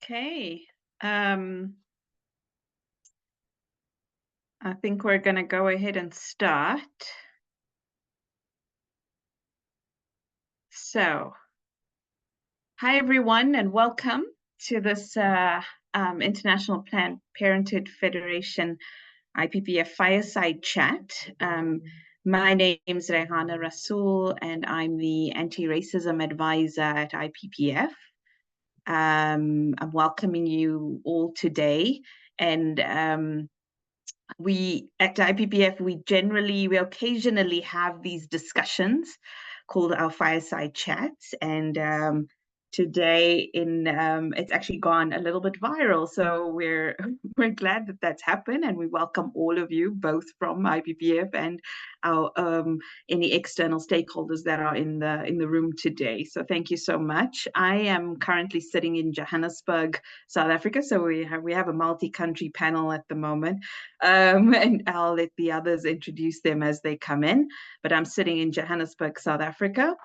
Okay. I think we're going to go ahead and start. So, hi everyone, and welcome to this International Planned Parenthood Federation IPPF Fireside Chat. My name is Rehana Rasool, and I'm the Anti-Racism Advisor at IPPF. I'm welcoming you all today, and we at IPPF, we occasionally have these discussions called our fireside chats, and today it's actually gone a little bit viral, so we're glad that that's happened, and we welcome all of you, both from IPPF and our any external stakeholders that are in the room today. So thank you so much. I am currently sitting in Johannesburg, South Africa, so we have a multi-country panel at the moment. And I'll let the others introduce them as they come in. But I'm sitting in Johannesburg, South Africa.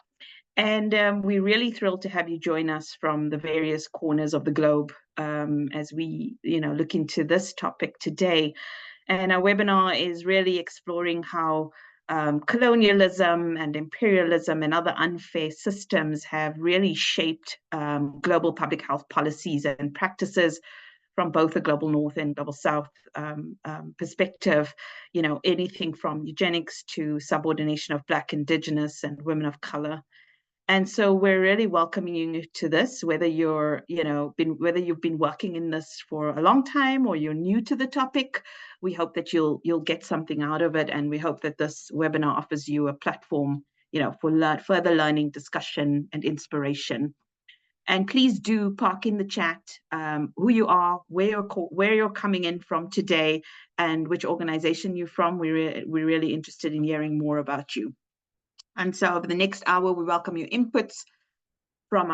And we're really thrilled to have you join us from the various corners of the globe as we, look into this topic today. And our webinar is really exploring how colonialism and imperialism and other unfair systems have really shaped global public health policies and practices from both a global north and global south perspective, anything from eugenics to subordination of Black, Indigenous, and women of color. And so we're really welcoming you to this, whether you've been working in this for a long time or you're new to the topic. We hope that you'll get something out of it, and we hope that this webinar offers you a platform, for further learning, discussion, and inspiration. And please do park in the chat who you are, where you're coming in from today, and which organization you're from. We're really interested in hearing more about you. And so over the next hour, we welcome your inputs from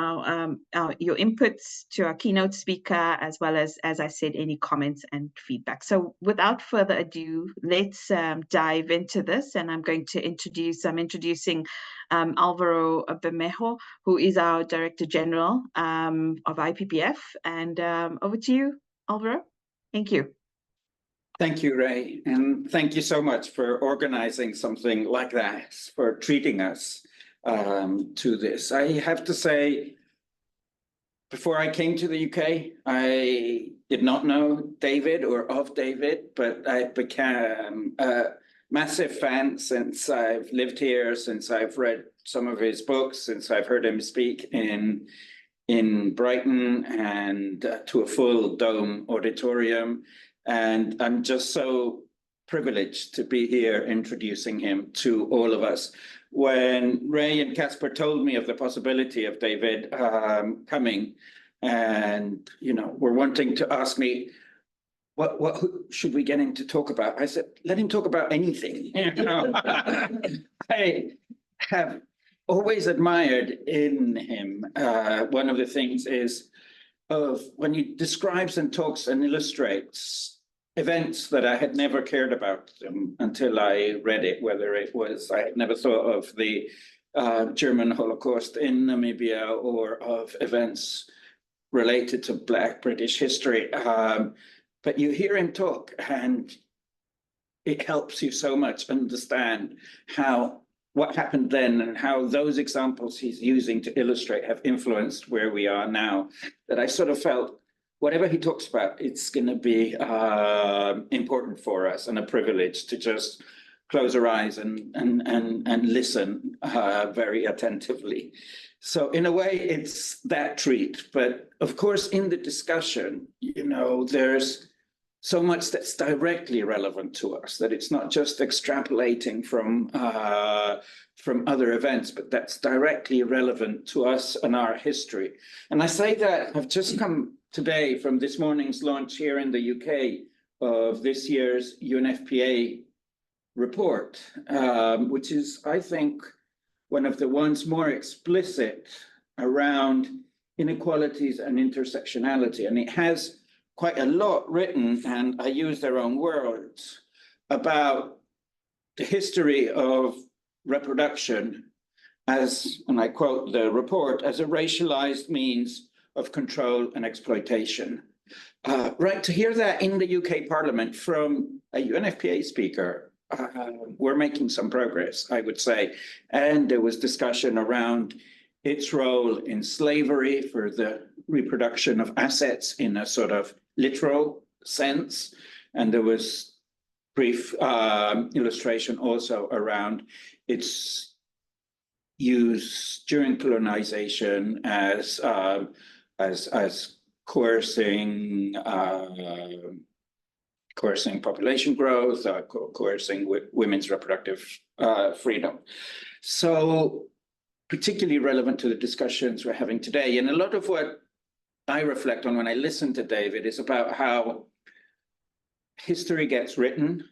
your inputs to our keynote speaker, as well as I said, any comments and feedback. So without further ado, let's dive into this. And I'm introducing Alvaro Bermejo, who is our Director General of IPPF. And over to you, Alvaro. Thank you. Thank you, Ray. And thank you so much for organizing something like that, for treating us to this. I have to say, before I came to the UK, I did not know David or of David, but I became a massive fan since I've lived here, since I've read some of his books, since I've heard him speak in Brighton and to a full dome auditorium. And I'm just so privileged to be here introducing him to all of us. When Ray and Casper told me of the possibility of David coming, and were wanting to ask me, what should we get him to talk about? I said, let him talk about anything. I have always admired in him. One of the things is when he describes and talks and illustrates events that I had never cared about them until I read it, whether it was, I had never thought of the German Holocaust in Namibia or of events related to Black British history. But you hear him talk and it helps you so much understand what happened then and how those examples he's using to illustrate have influenced where we are now, that I sort of felt whatever he talks about, it's going to be important for us and a privilege to just close our eyes and listen very attentively. So in a way, it's that treat. But of course, in the discussion, there's so much that's directly relevant to us, that it's not just extrapolating from other events, but that's directly relevant to us and our history. And I say that I've just come today from this morning's launch here in the UK of this year's UNFPA report, which is, I think, one of the ones more explicit around inequalities and intersectionality. And it has quite a lot written, and I use their own words, about the history of reproduction as, and I quote the report, as a racialized means of control and exploitation. Right, to hear that in the UK Parliament from a UNFPA speaker, we're making some progress, I would say. And there was discussion around its role in slavery for the reproduction of assets in a sort of literal sense. And there was brief illustration also around its use during colonization as coercing population growth, coercing women's reproductive freedom. So particularly relevant to the discussions we're having today. And a lot of what I reflect on when I listen to David is about how history gets written,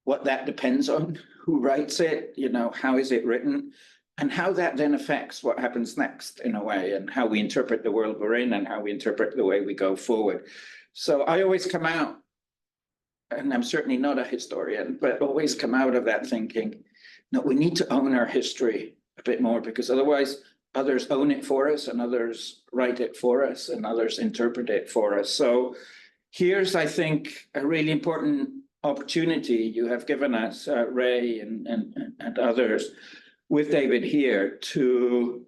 what that depends on, who writes it, how is it written, and how that then affects what happens next in a way, and how we interpret the world we're in and how we interpret the way we go forward. So I always come out, and I'm certainly not a historian, but always come out of that thinking, no, we need to own our history a bit more, because otherwise others own it for us and others write it for us and others interpret it for us. So here's, I think, a really important opportunity you have given us, Ray and others, with David here, to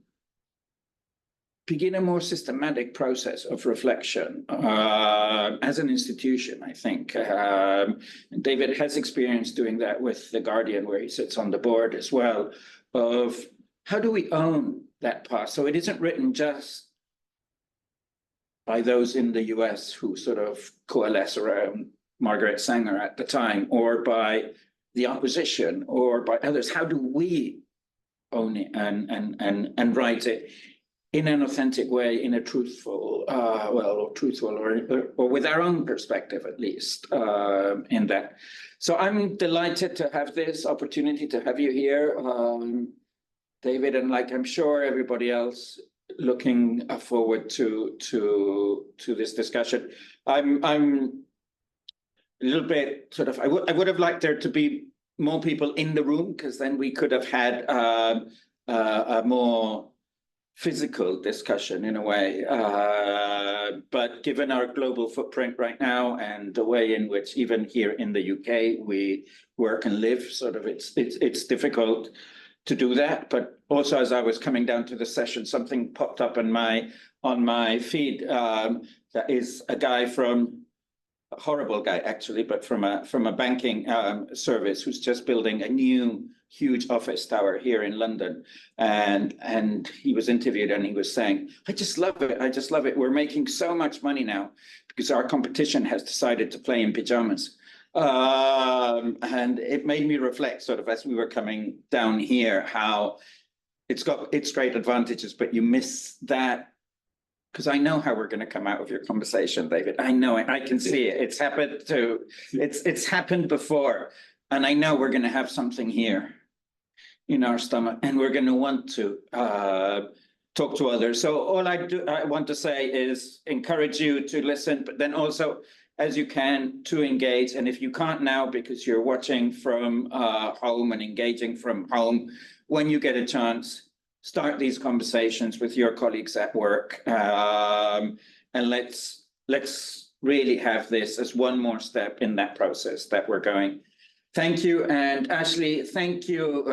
begin a more systematic process of reflection as an institution, I think. And David has experience doing that with The Guardian, where he sits on the board as well, of how do we own that past? So it isn't written just by those in the US who sort of coalesce around Margaret Sanger at the time, or by the opposition, or by others. How do we own it and write it in an authentic way, in a truthful, or with our own perspective, at least, in that. So I'm delighted to have this opportunity to have you here, David, and like I'm sure everybody else, looking forward to this discussion. I'm a little bit sort of, I would have liked there to be more people in the room, because then we could have had a more physical discussion in a way. But given our global footprint right now and the way in which even here in the UK we work and live, sort of it's difficult to do that. But also, as I was coming down to the session, something popped up on my feed that is a guy from, a horrible guy actually, but from a banking service who's just building a new huge office tower here in London. And he was interviewed and he was saying, I just love it. I just love it. We're making so much money now because our competition has decided to play in pajamas. And it made me reflect, sort of as we were coming down here, how it's got its great advantages, but you miss that. Because I know how we're going to come out of your conversation, David. I know it. I can see it. It's happened before. And I know we're going to have something here in our stomach, and we're going to want to talk to others. So all I want to say is encourage you to listen, but then also, as you can, to engage. And if you can't now because you're watching from home and engaging from home, when you get a chance, start these conversations with your colleagues at work, and let's really have this as one more step in that process that we're going. Thank you. And Ashlee, thank you.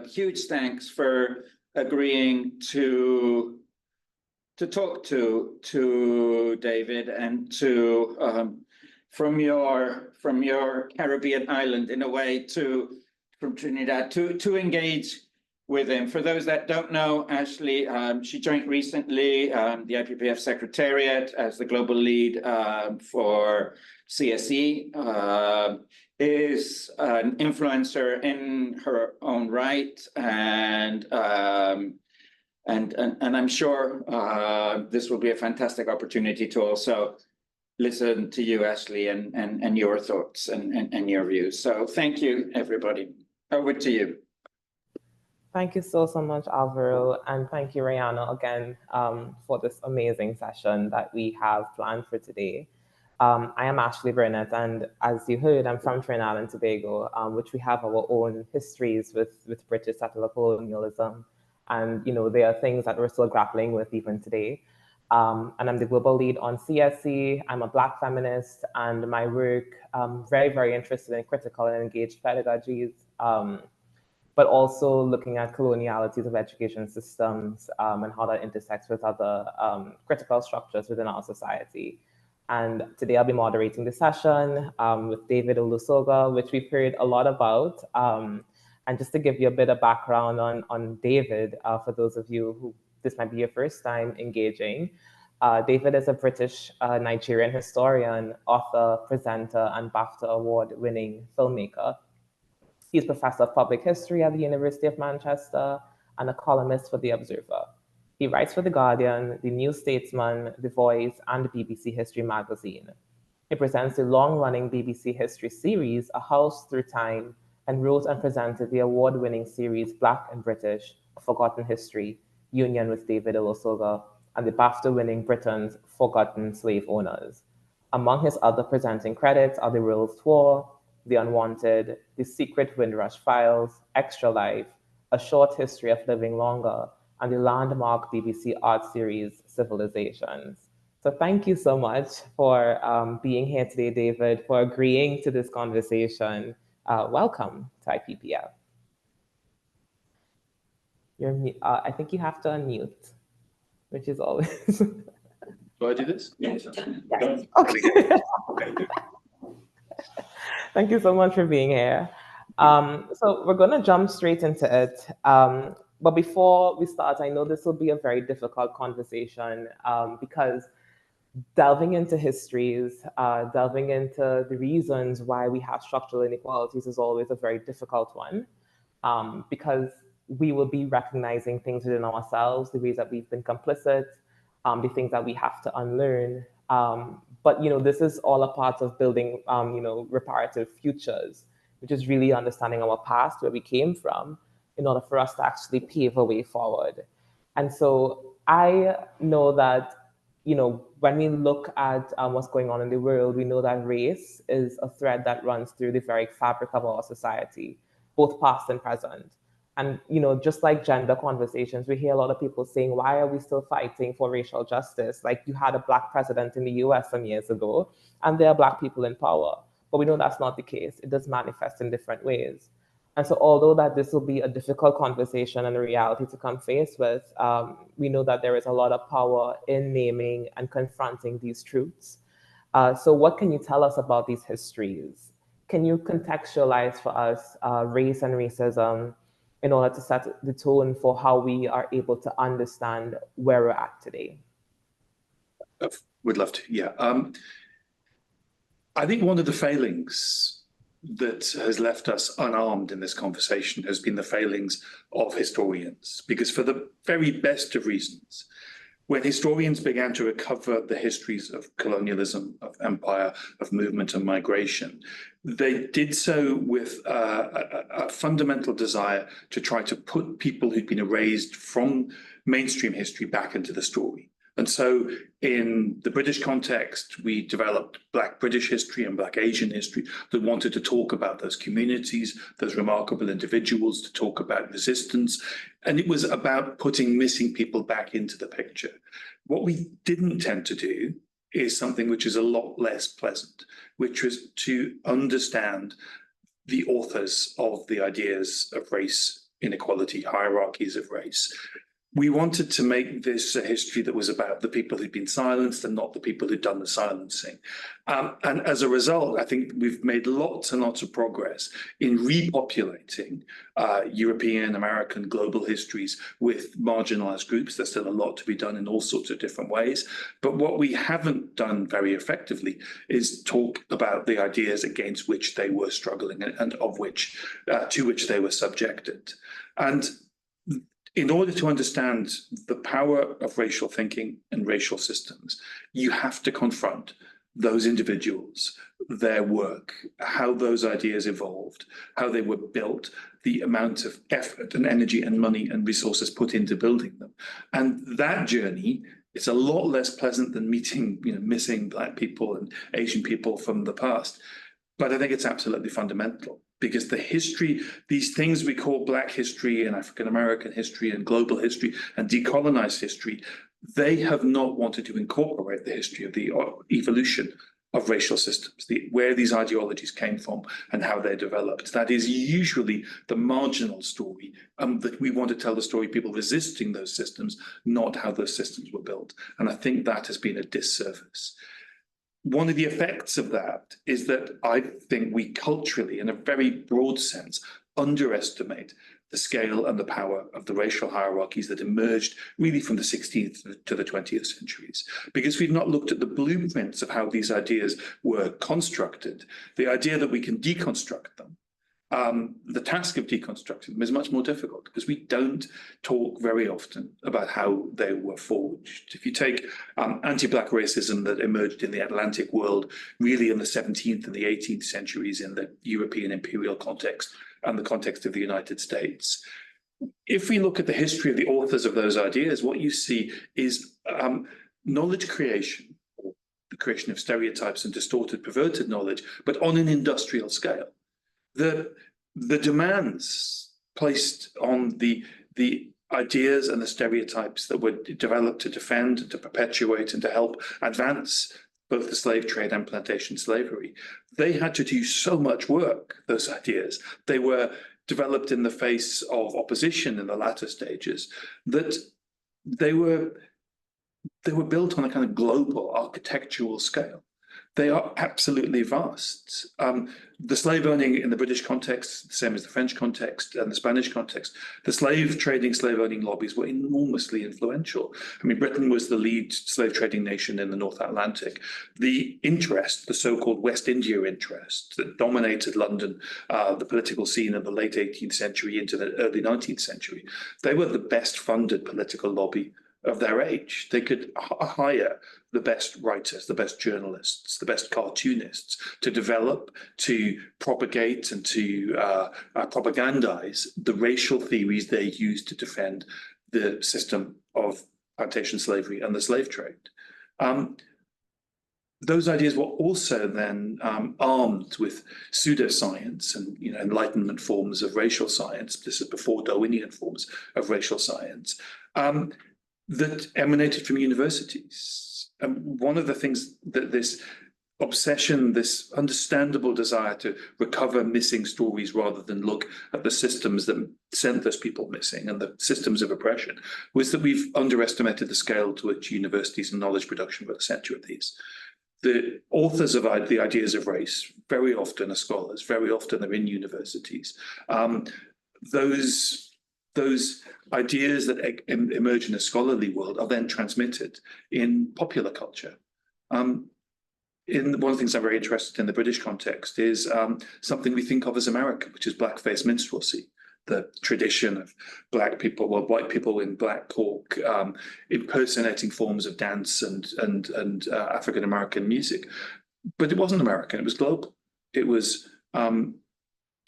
Huge thanks for agreeing to talk to David and to from your Caribbean island in a way from Trinidad to engage with him. For those that don't know, Ashlee, she joined recently the IPPF Secretariat as the global lead for CSE, is an influencer in her own right, and I'm sure this will be a fantastic opportunity to also listen to you, Ashlee, and your thoughts and your views. So thank you, everybody. Over to you. Thank you so much, Alvaro, and thank you, Rihanna, again, for this amazing session that we have planned for today. I am Ashlee Burnett, and as you heard, I'm from Trinidad and Tobago, which we have our own histories with British settler colonialism. And, there are things that we're still grappling with even today. And I'm the global lead on CSC. I'm a Black feminist, and my work very, very interested in critical and engaged pedagogies, but also looking at colonialities of education systems and how that intersects with other critical structures within our society. And today I'll be moderating the session with David Olusoga, which we've heard a lot about. And just to give you a bit of background on David, for those of you who this might be your first time engaging, David is a British Nigerian historian, author, presenter, and BAFTA award-winning filmmaker. He's professor of public history at the University of Manchester and a columnist for The Observer. He writes for The Guardian, The New Statesman, The Voice, and the BBC History magazine. He presents the long-running BBC History series, A House Through Time, and wrote and presented the award-winning series Black and British, A Forgotten History, Union with David Olusoga, and the BAFTA-winning Britain's Forgotten Slave Owners. Among his other presenting credits are The World's War, The Unwanted, The Secret Windrush Files, Extra Life, A Short History of Living Longer, and the landmark BBC art series, Civilizations. So thank you so much for being here today, David, for agreeing to this conversation. Welcome to IPPF. I think you have to unmute, which is always. Do I do this? Yes. Okay. Thank you so much for being here. So we're going to jump straight into it. But before we start, I know this will be a very difficult conversation because delving into histories, delving into the reasons why we have structural inequalities is always a very difficult one because we will be recognizing things within ourselves, the ways that we've been complicit, the things that we have to unlearn. But this is all a part of building reparative futures, which is really understanding our past, where we came from, in order for us to actually pave a way forward. And so I know that when we look at what's going on in the world, we know that race is a thread that runs through the very fabric of our society, both past and present. And just like gender conversations, we hear a lot of people saying, why are we still fighting for racial justice? Like, you had a Black president in the US some years ago, and there are Black people in power. But we know that's not the case. It does manifest in different ways. And so although that this will be a difficult conversation and a reality to come face with, we know that there is a lot of power in naming and confronting these truths. So what can you tell us about these histories? Can you contextualize for us race and racism in order to set the tone for how we are able to understand where we're at today? Would love to, yeah. I think one of the failings that has left us unarmed in this conversation has been the failings of historians, because for the very best of reasons, when historians began to recover the histories of colonialism, of empire, of movement and migration, they did so with a fundamental desire to try to put people who'd been erased from mainstream history back into the story. And so in the British context, we developed Black British history and Black Asian history that wanted to talk about those communities, those remarkable individuals, to talk about resistance. And it was about putting missing people back into the picture. What we didn't tend to do is something which is a lot less pleasant, which was to understand the authors of the ideas of race inequality, hierarchies of race. We wanted to make this a history that was about the people who'd been silenced and not the people who'd done the silencing. And as a result, I think we've made lots and lots of progress in repopulating European, American, global histories with marginalized groups. There's still a lot to be done in all sorts of different ways. But what we haven't done very effectively is talk about the ideas against which they were struggling and of which, to which they were subjected. And in order to understand the power of racial thinking and racial systems, you have to confront those individuals, their work, how those ideas evolved, how they were built, the amount of effort and energy and money and resources put into building them. And that journey is a lot less pleasant than meeting, missing Black people and Asian people from the past. But I think it's absolutely fundamental, because the history, these things we call Black history and African American history and global history and decolonized history, they have not wanted to incorporate the history of the evolution of racial systems, where these ideologies came from and how they developed. That is usually the marginal story, that we want to tell the story of people resisting those systems, not how those systems were built. And I think that has been a disservice. One of the effects of that is that I think we culturally, in a very broad sense, underestimate the scale and the power of the racial hierarchies that emerged really from the 16th to the 20th centuries, because we've not looked at the blueprints of how these ideas were constructed, the idea that we can deconstruct them. The task of deconstructing them is much more difficult because we don't talk very often about how they were forged. If you take anti-Black racism that emerged in the Atlantic world, really in the 17th and the 18th centuries in the European imperial context and the context of the United States, if we look at the history of the authors of those ideas, what you see is knowledge creation, or the creation of stereotypes and distorted, perverted knowledge, but on an industrial scale. The demands placed on the ideas and the stereotypes that were developed to defend, and to perpetuate, and to help advance both the slave trade and plantation slavery, they had to do so much work, those ideas. They were developed in the face of opposition in the latter stages, that they were built on a kind of global architectural scale. They are absolutely vast. The slave owning in the British context, the same as the French context and the Spanish context, the slave trading, slave owning lobbies were enormously influential. I mean, Britain was the lead slave trading nation in the North Atlantic. The interest, the so-called West India interest that dominated London, the political scene in the late 18th century into the early 19th century, they were the best funded political lobby of their age. They could hire the best writers, the best journalists, the best cartoonists to develop, to propagate, and to propagandize the racial theories they used to defend the system of plantation slavery and the slave trade. Those ideas were also then armed with pseudoscience and Enlightenment forms of racial science. This is before Darwinian forms of racial science. That emanated from universities. And one of the things that this obsession, this understandable desire to recover missing stories rather than look at the systems that sent those people missing and the systems of oppression, was that we've underestimated the scale to which universities and knowledge production were the center of these. The authors of the ideas of race very often are scholars, very often they're in universities. Those ideas that emerge in a scholarly world are then transmitted in popular culture. One of the things I'm very interested in the British context is something we think of as American, which is blackface minstrelsy, the tradition of Black people, well, white people in black cork, impersonating forms of dance and African American music. But it wasn't American, it was global. It was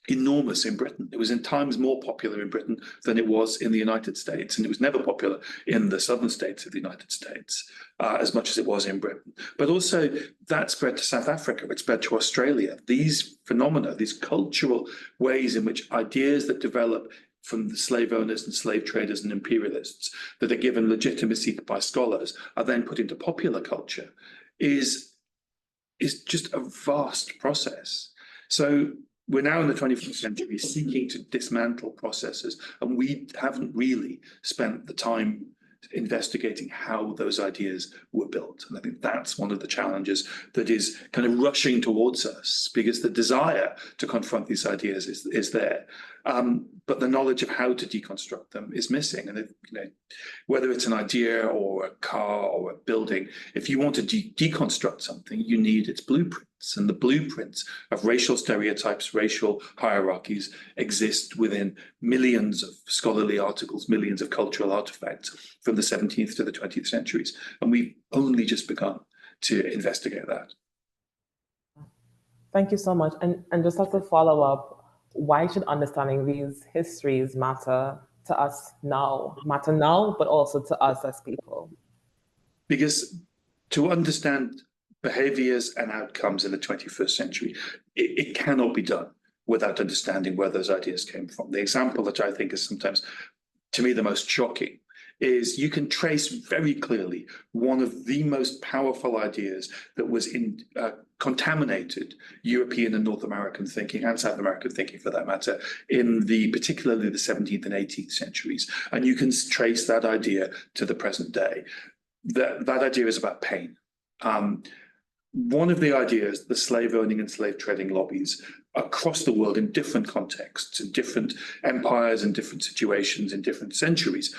enormous in Britain. It was in times more popular in Britain than it was in the United States, and it was never popular in the southern states of the United States as much as it was in Britain. But also that spread to South Africa, it spread to Australia. These phenomena, these cultural ways in which ideas that develop from the slave owners and slave traders and imperialists that are given legitimacy by scholars are then put into popular culture is just a vast process. So we're now in the 21st century seeking to dismantle processes, and we haven't really spent the time investigating how those ideas were built. And I think that's one of the challenges that is kind of rushing towards us, because the desire to confront these ideas is there. But the knowledge of how to deconstruct them is missing. And whether it's an idea or a car or a building, if you want to deconstruct something, you need its blueprints. And the blueprints of racial stereotypes, racial hierarchies exist within millions of scholarly articles, millions of cultural artifacts from the 17th to the 20th centuries. And we've only just begun to investigate that. Thank you so much. And just as a follow-up, why should understanding these histories matter to us now? Matter now, but also to us as people? Because to understand behaviors and outcomes in the 21st century, it cannot be done without understanding where those ideas came from. The example that I think is sometimes, to me, the most shocking is you can trace very clearly one of the most powerful ideas that was contaminated European and North American thinking, and South American thinking for that matter, in particularly the 17th and 18th centuries. And you can trace that idea to the present day. That idea is about pain. One of the ideas, the slave owning and slave trading lobbies across the world in different contexts, in different empires, in different situations, in different centuries,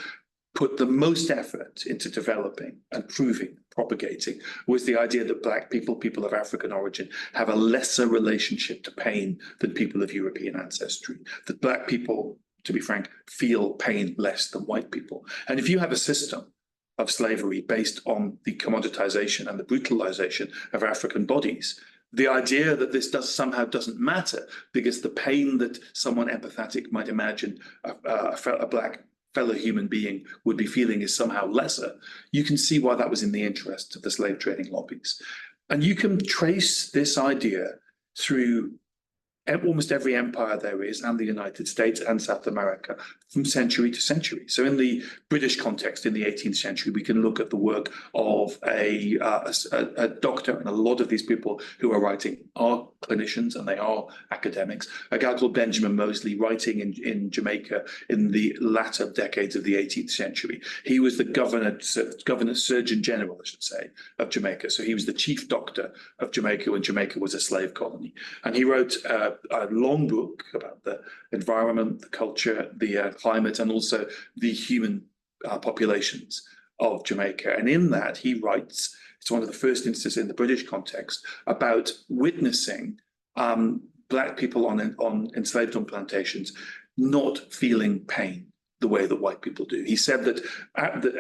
put the most effort into developing and proving, propagating, was the idea that Black people, people of African origin, have a lesser relationship to pain than people of European ancestry. That Black people, to be frank, feel pain less than white people. And if you have a system of slavery based on the commoditization and the brutalization of African bodies, the idea that this somehow doesn't matter because the pain that someone empathetic might imagine a Black fellow human being would be feeling is somehow lesser, you can see why that was in the interest of the slave trading lobbies. And you can trace this idea through almost every empire there is, and the United States and South America, from century to century. So in the British context, in the 18th century, we can look at the work of a doctor, and a lot of these people who are writing are clinicians and they are academics. A guy called Benjamin Moseley, writing in Jamaica in the latter decades of the 18th century. He was the governor Surgeon General, I should say, of Jamaica. So he was the chief doctor of Jamaica when Jamaica was a slave colony. And he wrote a long book about the environment, the culture, the climate, and also the human populations of Jamaica. And in that, he writes, it's one of the first instances in the British context, about witnessing Black people enslaved on plantations not feeling pain the way that white people do. He said that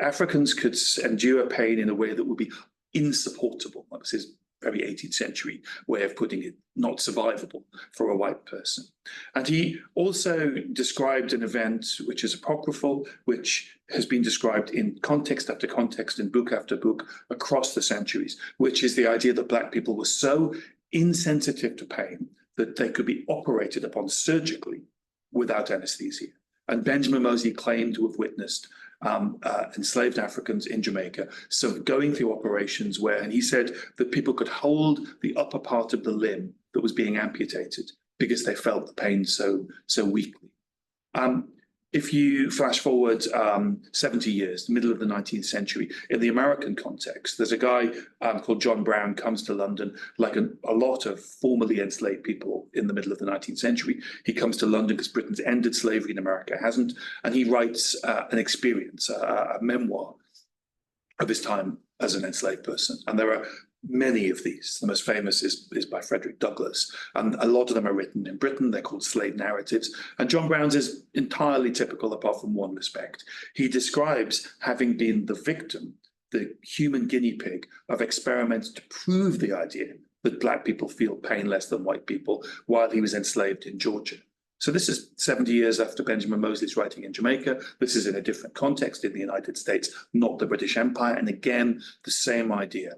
Africans could endure pain in a way that would be insupportable. That was his very 18th century way of putting it, not survivable for a white person. And he also described an event which is apocryphal, which has been described in context after context, in book after book, across the centuries, which is the idea that Black people were so insensitive to pain that they could be operated upon surgically without anesthesia. And Benjamin Moseley claimed to have witnessed enslaved Africans in Jamaica, so going through operations where, and he said that people could hold the upper part of the limb that was being amputated because they felt the pain so weakly. If you flash forward 70 years, the middle of the 19th century, in the American context, there's a guy called John Brown, comes to London, like a lot of formerly enslaved people in the middle of the 19th century. He comes to London because Britain's ended slavery and America hasn't, and he writes an experience, a memoir of his time as an enslaved person. And there are many of these. The most famous is by Frederick Douglass, and a lot of them are written in Britain. They're called slave narratives, and John Brown's is entirely typical apart from one respect. He describes having been the victim, the human guinea pig of experiments to prove the idea that Black people feel pain less than white people while he was enslaved in Georgia. So this is 70 years after Benjamin Moseley's writing in Jamaica. This is in a different context in the United States, not the British Empire. And again, the same idea.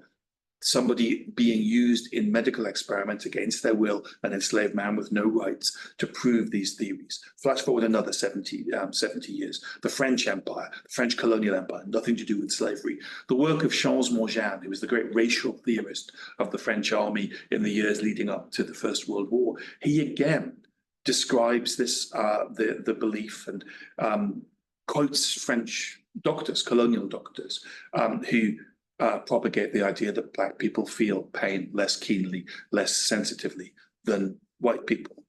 Somebody being used in medical experiments against their will, an enslaved man with no rights, to prove these theories. Flash forward another 70 years. The French Empire, the French colonial empire, nothing to do with slavery. The work of Charles Morgan, who was the great racial theorist of the French army in the years leading up to the First World War. He again describes this, the belief, and quotes French doctors, colonial doctors, who propagate the idea that Black people feel pain less keenly, less sensitively than white people.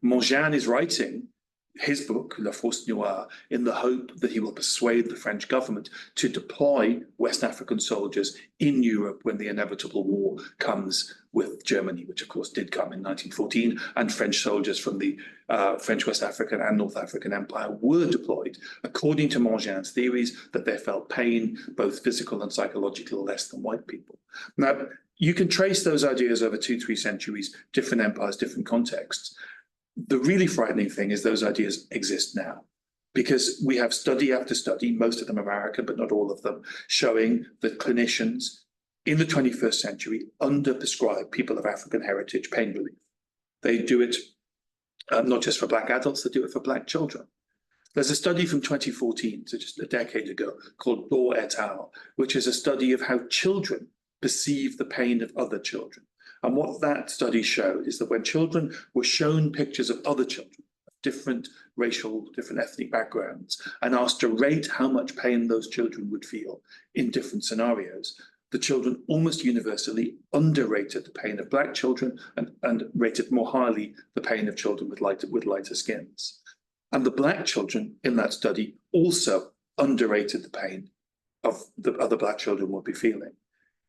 Morgan is writing his book, La Force Noire, in the hope that he will persuade the French government to deploy West African soldiers in Europe when the inevitable war comes with Germany, which of course did come in 1914, and French soldiers from the French West African and North African Empire were deployed, according to Morgan's theories, that they felt pain, both physical and psychological, less than white people. Now, you can trace those ideas over 2-3 centuries, different empires, different contexts. The really frightening thing is those ideas exist now, because we have study after study, most of them American, but not all of them, showing that clinicians in the 21st century underprescribe people of African heritage pain relief. They do it not just for Black adults, they do it for Black children. There's a study from 2014, so just a decade ago, called Dorr et al., which is a study of how children perceive the pain of other children. And what that study showed is that when children were shown pictures of other children, of different racial, different ethnic backgrounds, and asked to rate how much pain those children would feel in different scenarios, the children almost universally underrated the pain of Black children and rated more highly the pain of children with lighter skins. And the Black children in that study also underrated the pain of the other Black children would be feeling.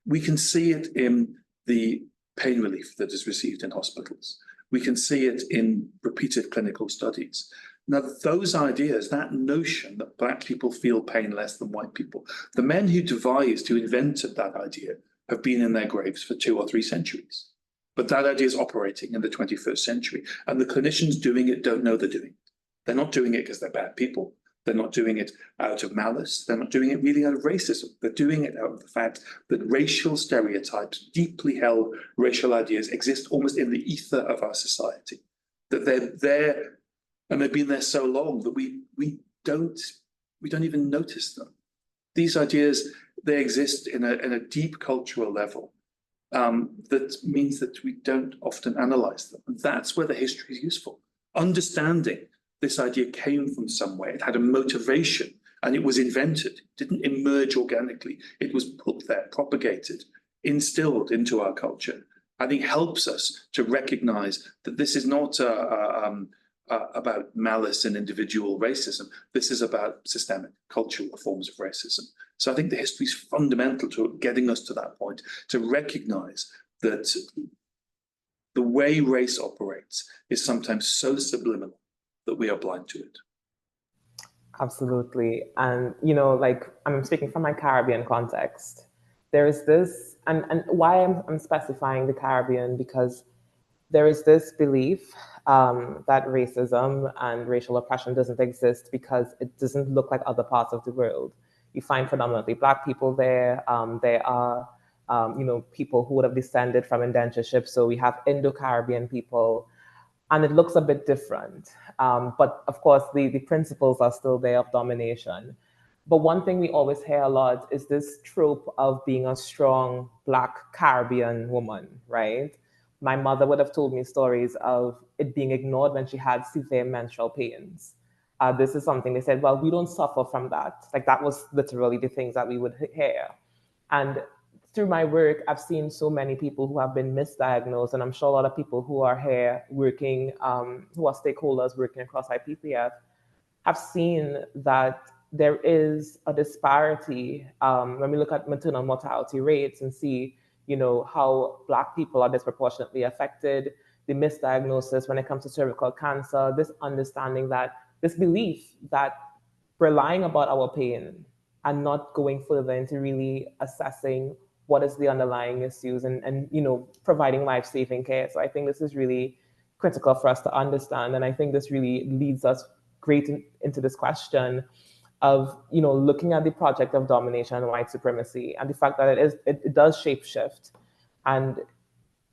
We can see it in the pain relief that is received in hospitals. We can see it in repeated clinical studies. Now, those ideas, that notion that Black people feel pain less than white people, the men who invented that idea have been in their graves for 2 or 3 centuries. But that idea is operating in the 21st century, and the clinicians doing it don't know they're doing it. They're not doing it because they're bad people. They're not doing it out of malice. They're not doing it really out of racism. They're doing it out of the fact that racial stereotypes, deeply held racial ideas exist almost in the ether of our society, that they're there and they've been there so long that we don't even notice them. These ideas, they exist in a deep cultural level that means that we don't often analyze them. And that's where the history is useful. Understanding this idea came from somewhere. It had a motivation and it was invented. It didn't emerge organically. It was put there, propagated, instilled into our culture. I think helps us to recognize that this is not about malice and individual racism. This is about systemic cultural forms of racism. So I think the history is fundamental to getting us to that point, to recognize that the way race operates is sometimes so subliminal that we are blind to it. Absolutely. And, you know, like I'm speaking from my Caribbean context, there is this, and why I'm specifying the Caribbean, because there is this belief that racism and racial oppression doesn't exist because it doesn't look like other parts of the world. You find predominantly Black people there. There are, you know, people who would have descended from indentureship. So we have Indo-Caribbean people, and it looks a bit different. But of course, the principles are still there of domination. But one thing we always hear a lot is this trope of being a strong Black Caribbean woman, right? My mother would have told me stories of it being ignored when she had severe menstrual pains. This is something they said, well, we don't suffer from that. Like that was literally the things that we would hear. And through my work, I've seen so many people who have been misdiagnosed, and I'm sure a lot of people who are here working, who are stakeholders working across IPPF, have seen that there is a disparity when we look at maternal mortality rates and see, you know, how Black people are disproportionately affected, the misdiagnosis when it comes to cervical cancer, this understanding that, this belief that we're lying about our pain and not going further into really assessing what is the underlying issues and you know, providing life-saving care. So I think this is really critical for us to understand. And I think this really leads us into this question of, you know, looking at the project of domination and white supremacy and the fact that it does shapeshift. And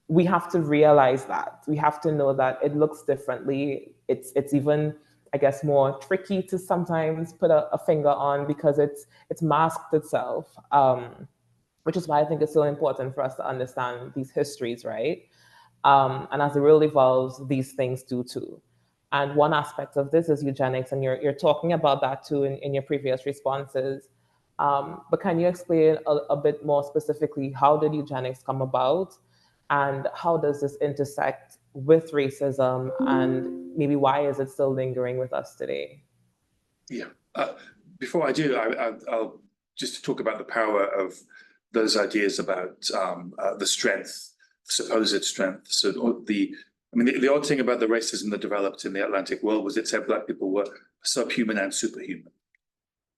we have to realize that. We have to know that it looks differently. It's even, I guess, more tricky to sometimes put a finger on because it's masked itself. Which is why I think it's so important for us to understand these histories, right? And as the world evolves, these things do too. And one aspect of this is eugenics, and you're talking about that too in your previous responses. But can you explain a bit more specifically, how did eugenics come about? And how does this intersect with racism? And maybe why is it still lingering with us today? Yeah, before I do, I'll just talk about the power of those ideas about the strength, supposed strength. So the odd thing about the racism that developed in the Atlantic world was it said Black people were subhuman and superhuman,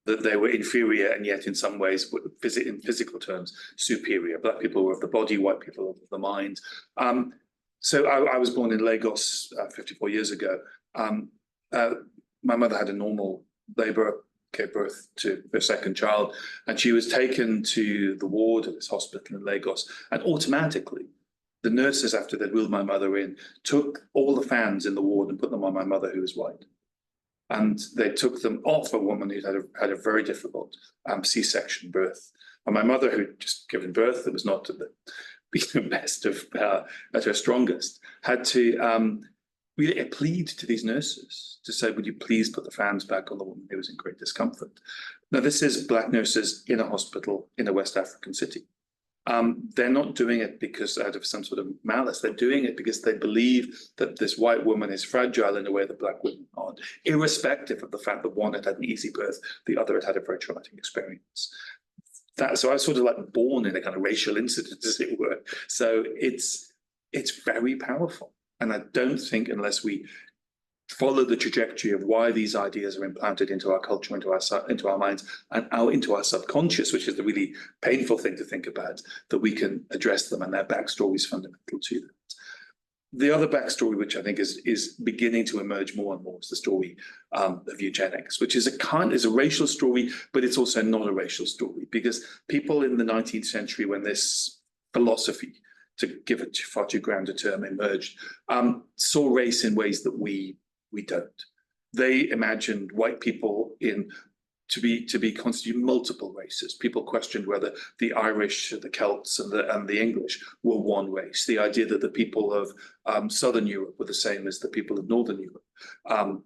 that they were inferior and yet in some ways, in physical terms, superior. Black people were of the body, white people were of the mind. So I was born in Lagos 54 years ago. My mother had a normal labor, gave birth to her second child, and she was taken to the ward of this hospital in Lagos. And automatically, the nurses, after they'd wheeled my mother in, took all the fans in the ward and put them on my mother, who was white. and they took them off a woman who had a very difficult C-section birth. And my mother, who'd just given birth, that was not to the best of at her strongest, had to really plead to these nurses to say, would you please put the fans back on the woman who was in great discomfort. Now, this is Black nurses in a hospital in a West African city. They're not doing it because out of some sort of malice. They're doing it because they believe that this white woman is fragile in a way that Black women aren't, irrespective of the fact that one had had an easy birth, the other had had a very traumatic experience. So I was sort of like born in a kind of racial incident, as it were. So it's very powerful. And I don't think unless we follow the trajectory of why these ideas are implanted into our culture, into our minds, and into our subconscious, which is the really painful thing to think about, that we can address them, and their backstory is fundamental to that. The other backstory, which I think is beginning to emerge more and more, is the story of eugenics, which is a racial story, but it's also not a racial story, because people in the 19th century, when this philosophy, to give it far too grand a term, emerged, saw race in ways that we don't. They imagined white people to be constitute multiple races. People questioned whether the Irish, the Celts, and the English were one race. The idea that the people of Southern Europe were the same as the people of Northern Europe,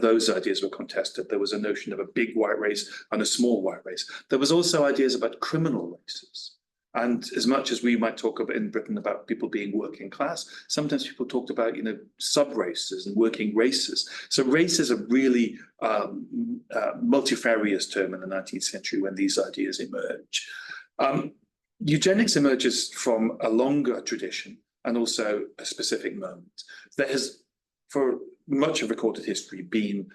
those ideas were contested. There was a notion of a big white race and a small white race. There was also ideas about criminal races. And as much as we might talk about in Britain about people being working class, sometimes people talked about, sub-races and working races. So race is a really multifarious term in the 19th century when these ideas emerge. Eugenics emerges from a longer tradition and also a specific moment. There has, for much of recorded history, been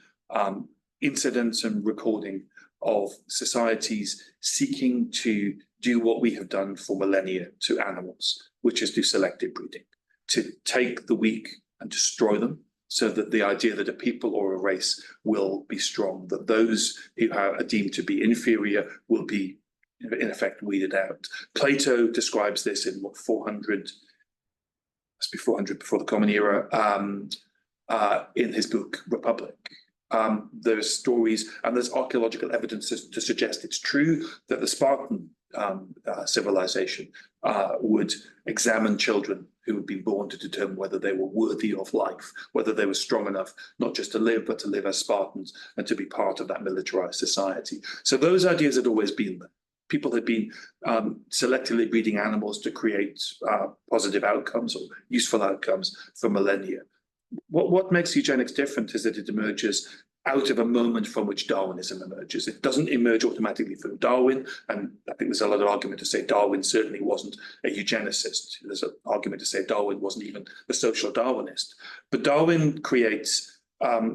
incidents and recording of societies seeking to do what we have done for millennia to animals, which is do selective breeding, to take the weak and destroy them, so that the idea that a people or a race will be strong, that those who are deemed to be inferior will be, in effect, weeded out. Plato describes this in 400, must be 400 before the Common Era, in his book Republic. There's stories and there's archaeological evidence to suggest it's true that the Spartan civilization would examine children who had been born to determine whether they were worthy of life, whether they were strong enough not just to live, but to live as Spartans and to be part of that militarized society. So those ideas had always been there. People had been selectively breeding animals to create positive outcomes or useful outcomes for millennia. What makes eugenics different is that it emerges out of a moment from which Darwinism emerges. It doesn't emerge automatically from Darwin, and I think there's a lot of argument to say Darwin certainly wasn't a eugenicist. There's an argument to say Darwin wasn't even a social Darwinist. But Darwin creates,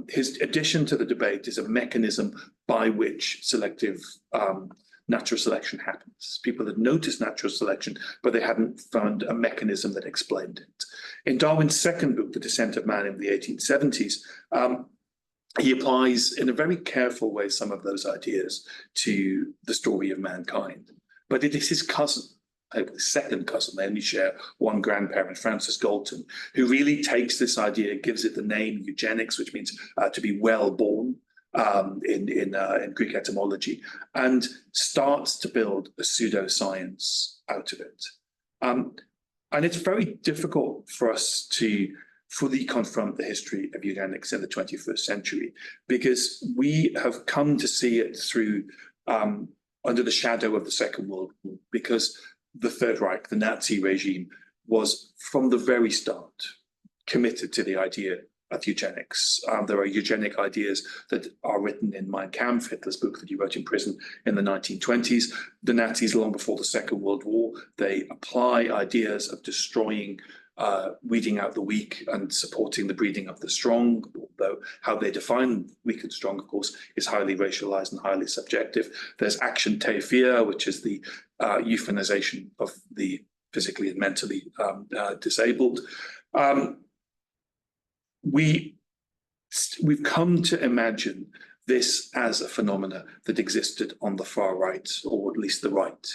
his addition to the debate is a mechanism by which selective natural selection happens. People had noticed natural selection, but they hadn't found a mechanism that explained it. In Darwin's second book, The Descent of Man, in the 1870s, he applies in a very careful way some of those ideas to the story of mankind. But it is his cousin, his second cousin, they only share one grandparent, Francis Galton, who really takes this idea, gives it the name eugenics, which means to be well born in Greek etymology, and starts to build a pseudoscience out of it. And it's very difficult for us to fully confront the history of eugenics in the 21st century, because we have come to see it through under the shadow of the Second World War, because the Third Reich, the Nazi regime, was from the very start committed to the idea of eugenics. There are eugenic ideas that are written in Mein Kampf, Hitler's book that he wrote in prison in the 1920s. The Nazis, long before the Second World War, they apply ideas of destroying, weeding out the weak and supporting the breeding of the strong, although how they define weak and strong, of course, is highly racialized and highly subjective. There's Action Tafir, which is the euthanization of the physically and mentally disabled. We've come to imagine this as a phenomena that existed on the far right, or at least the right.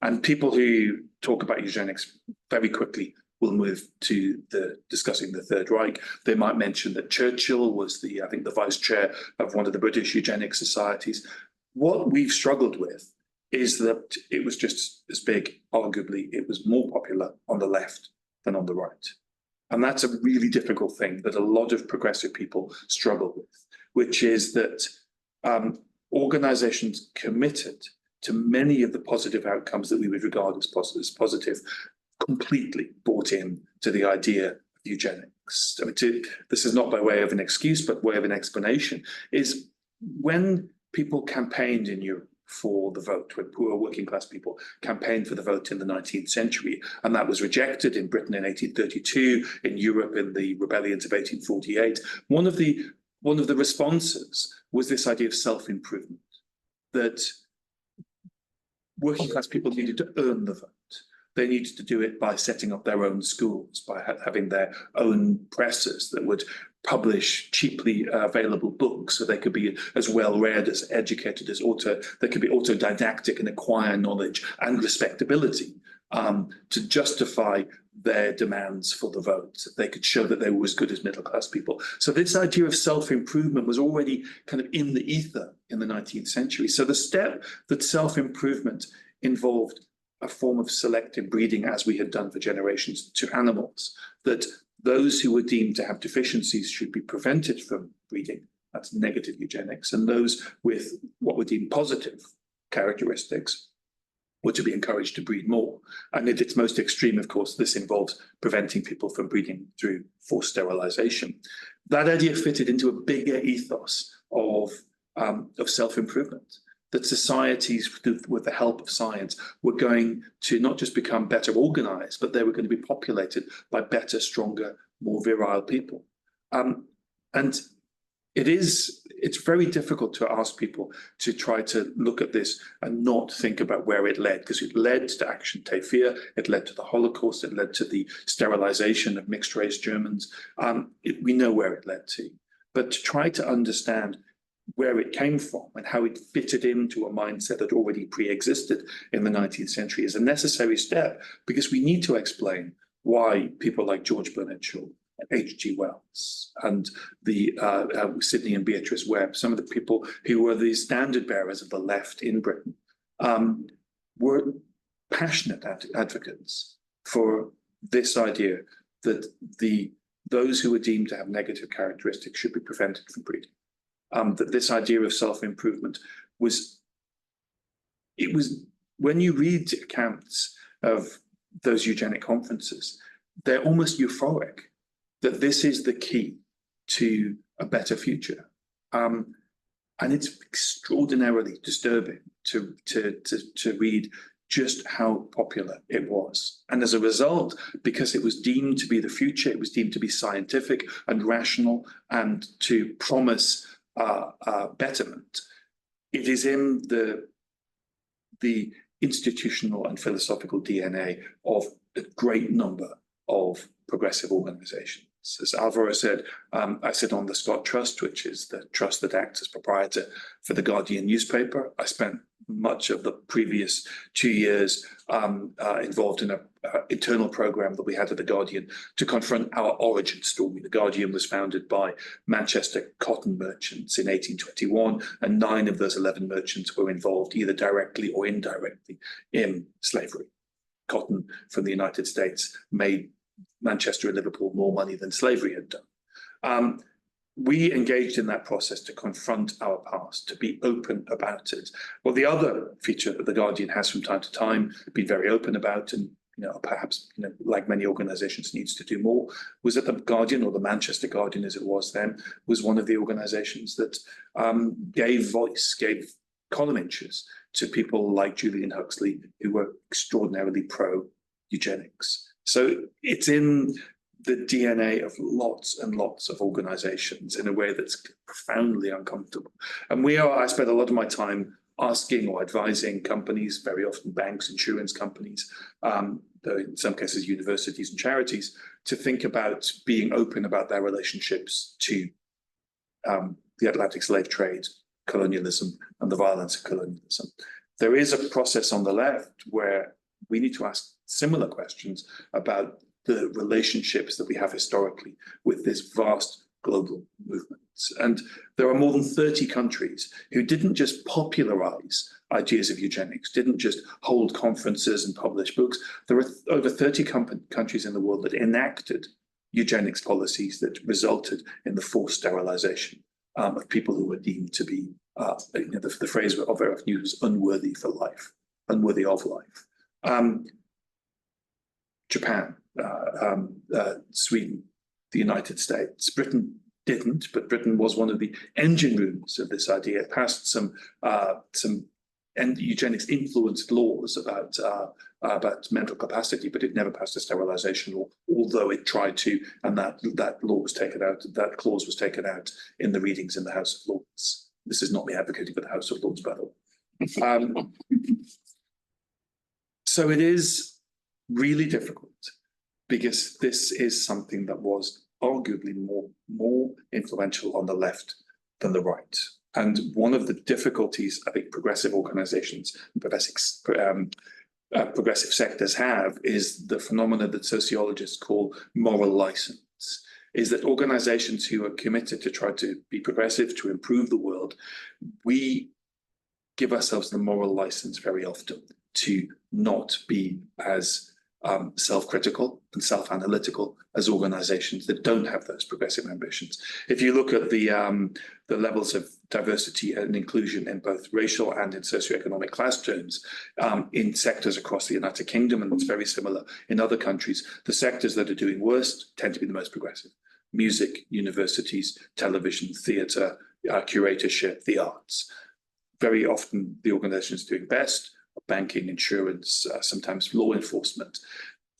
And people who talk about eugenics very quickly we'll move to discussing the Third Reich. They might mention that Churchill was I think the vice chair of one of the British eugenics societies. What we've struggled with is that it was just as big, arguably, it was more popular on the left than on the right. And that's a really difficult thing that a lot of progressive people struggle with, which is that organizations committed to many of the positive outcomes that we would regard as positive, completely bought in to the idea of eugenics. I mean, this is not by way of an excuse, but way of an explanation, is when people campaigned in Europe for the vote, when poor working class people campaigned for the vote in the 19th century, and that was rejected in Britain in 1832, in Europe in the rebellions of 1848, one of the responses was this idea of self-improvement, that working class people needed to earn the vote. They needed to do it by setting up their own schools, by having their own presses that would publish cheaply available books so they could be as well read, as educated, they could be autodidactic and acquire knowledge and respectability to justify their demands for the vote. They could show that they were as good as middle class people. So this idea of self-improvement was already kind of in the ether in the 19th century. So the step that self-improvement involved a form of selective breeding, as we had done for generations, to animals, that those who were deemed to have deficiencies should be prevented from breeding. That's negative eugenics. And those with what were deemed positive characteristics were to be encouraged to breed more. And at its most extreme, of course, this involves preventing people from breeding through forced sterilization. That idea fitted into a bigger ethos of self-improvement, that societies, with the help of science, were going to not just become better organized, but they were going to be populated by better, stronger, more virile people. And it's very difficult to ask people to try to look at this and not think about where it led, because it led to Action Tafir, it led to the Holocaust, it led to the sterilization of mixed race Germans. We know where it led to, but to try to understand where it came from and how it fitted into a mindset that already pre-existed in the 19th century is a necessary step, because we need to explain why people like George Burnett Shaw, H.G. Wells, and the Sidney and Beatrice Webb, some of the people who were the standard bearers of the left in Britain, were passionate advocates for this idea that those who were deemed to have negative characteristics should be prevented from breeding. That this idea of self-improvement was when you read accounts of those eugenic conferences, they're almost euphoric that this is the key to a better future. And it's extraordinarily disturbing to read just how popular it was. And as a result, because it was deemed to be the future, it was deemed to be scientific and rational and to promise betterment, it is in the institutional and philosophical DNA of a great number of progressive organizations. As Alvaro said, I sit on the Scott Trust, which is the trust that acts as proprietor for the Guardian newspaper. I spent much of the previous 2 years involved in an internal program that we had at the Guardian to confront our origin story. The Guardian was founded by Manchester cotton merchants in 1821, and 9 of those 11 merchants were involved either directly or indirectly in slavery. Cotton from the United States made Manchester and Liverpool more money than slavery had done. We engaged in that process to confront our past, to be open about it. Well, the other feature that the Guardian has from time to time been very open about, and perhaps like many organisations needs to do more, was that the Guardian, or the Manchester Guardian as it was then, was one of the organisations that gave voice, gave column inches to people like Julian Huxley, who were extraordinarily pro-eugenics. So it's in the DNA of lots and lots of organizations in a way that's profoundly uncomfortable. And I spend a lot of my time asking or advising companies, very often banks, insurance companies, though in some cases universities and charities, to think about being open about their relationships to the Atlantic slave trade, colonialism, and the violence of colonialism. There is a process on the left where we need to ask similar questions about the relationships that we have historically with this vast global movement. And there are more than 30 countries who didn't just popularize ideas of eugenics, didn't just hold conferences and publish books. There are over 30 countries in the world that enacted eugenics policies that resulted in the forced sterilization of people who were deemed to be, the phrase of very often used, unworthy for life, unworthy of life. Japan, Sweden, the United States, Britain didn't, but Britain was one of the engine rooms of this idea. It passed some eugenics influenced laws about mental capacity, but it never passed a sterilization law, although it tried to, and that law was taken out, that clause was taken out in the readings in the House of Lords. This is not me advocating for the House of Lords, by the way. So it is really difficult because this is something that was arguably more influential on the left than the right. And one of the difficulties I think progressive organizations, progressive sectors have is the phenomena that sociologists call moral license, is that organizations who are committed to try to be progressive, to improve the world, we give ourselves the moral license very often to not be as self-critical and self-analytical as organizations that don't have those progressive ambitions. If you look at the levels of diversity and inclusion in both racial and in socioeconomic class terms in sectors across the United Kingdom, and it's very similar in other countries, the sectors that are doing worst tend to be the most progressive. Music, universities, television, theatre, curatorship, the arts. Very often the organizations doing best, banking, insurance, sometimes law enforcement,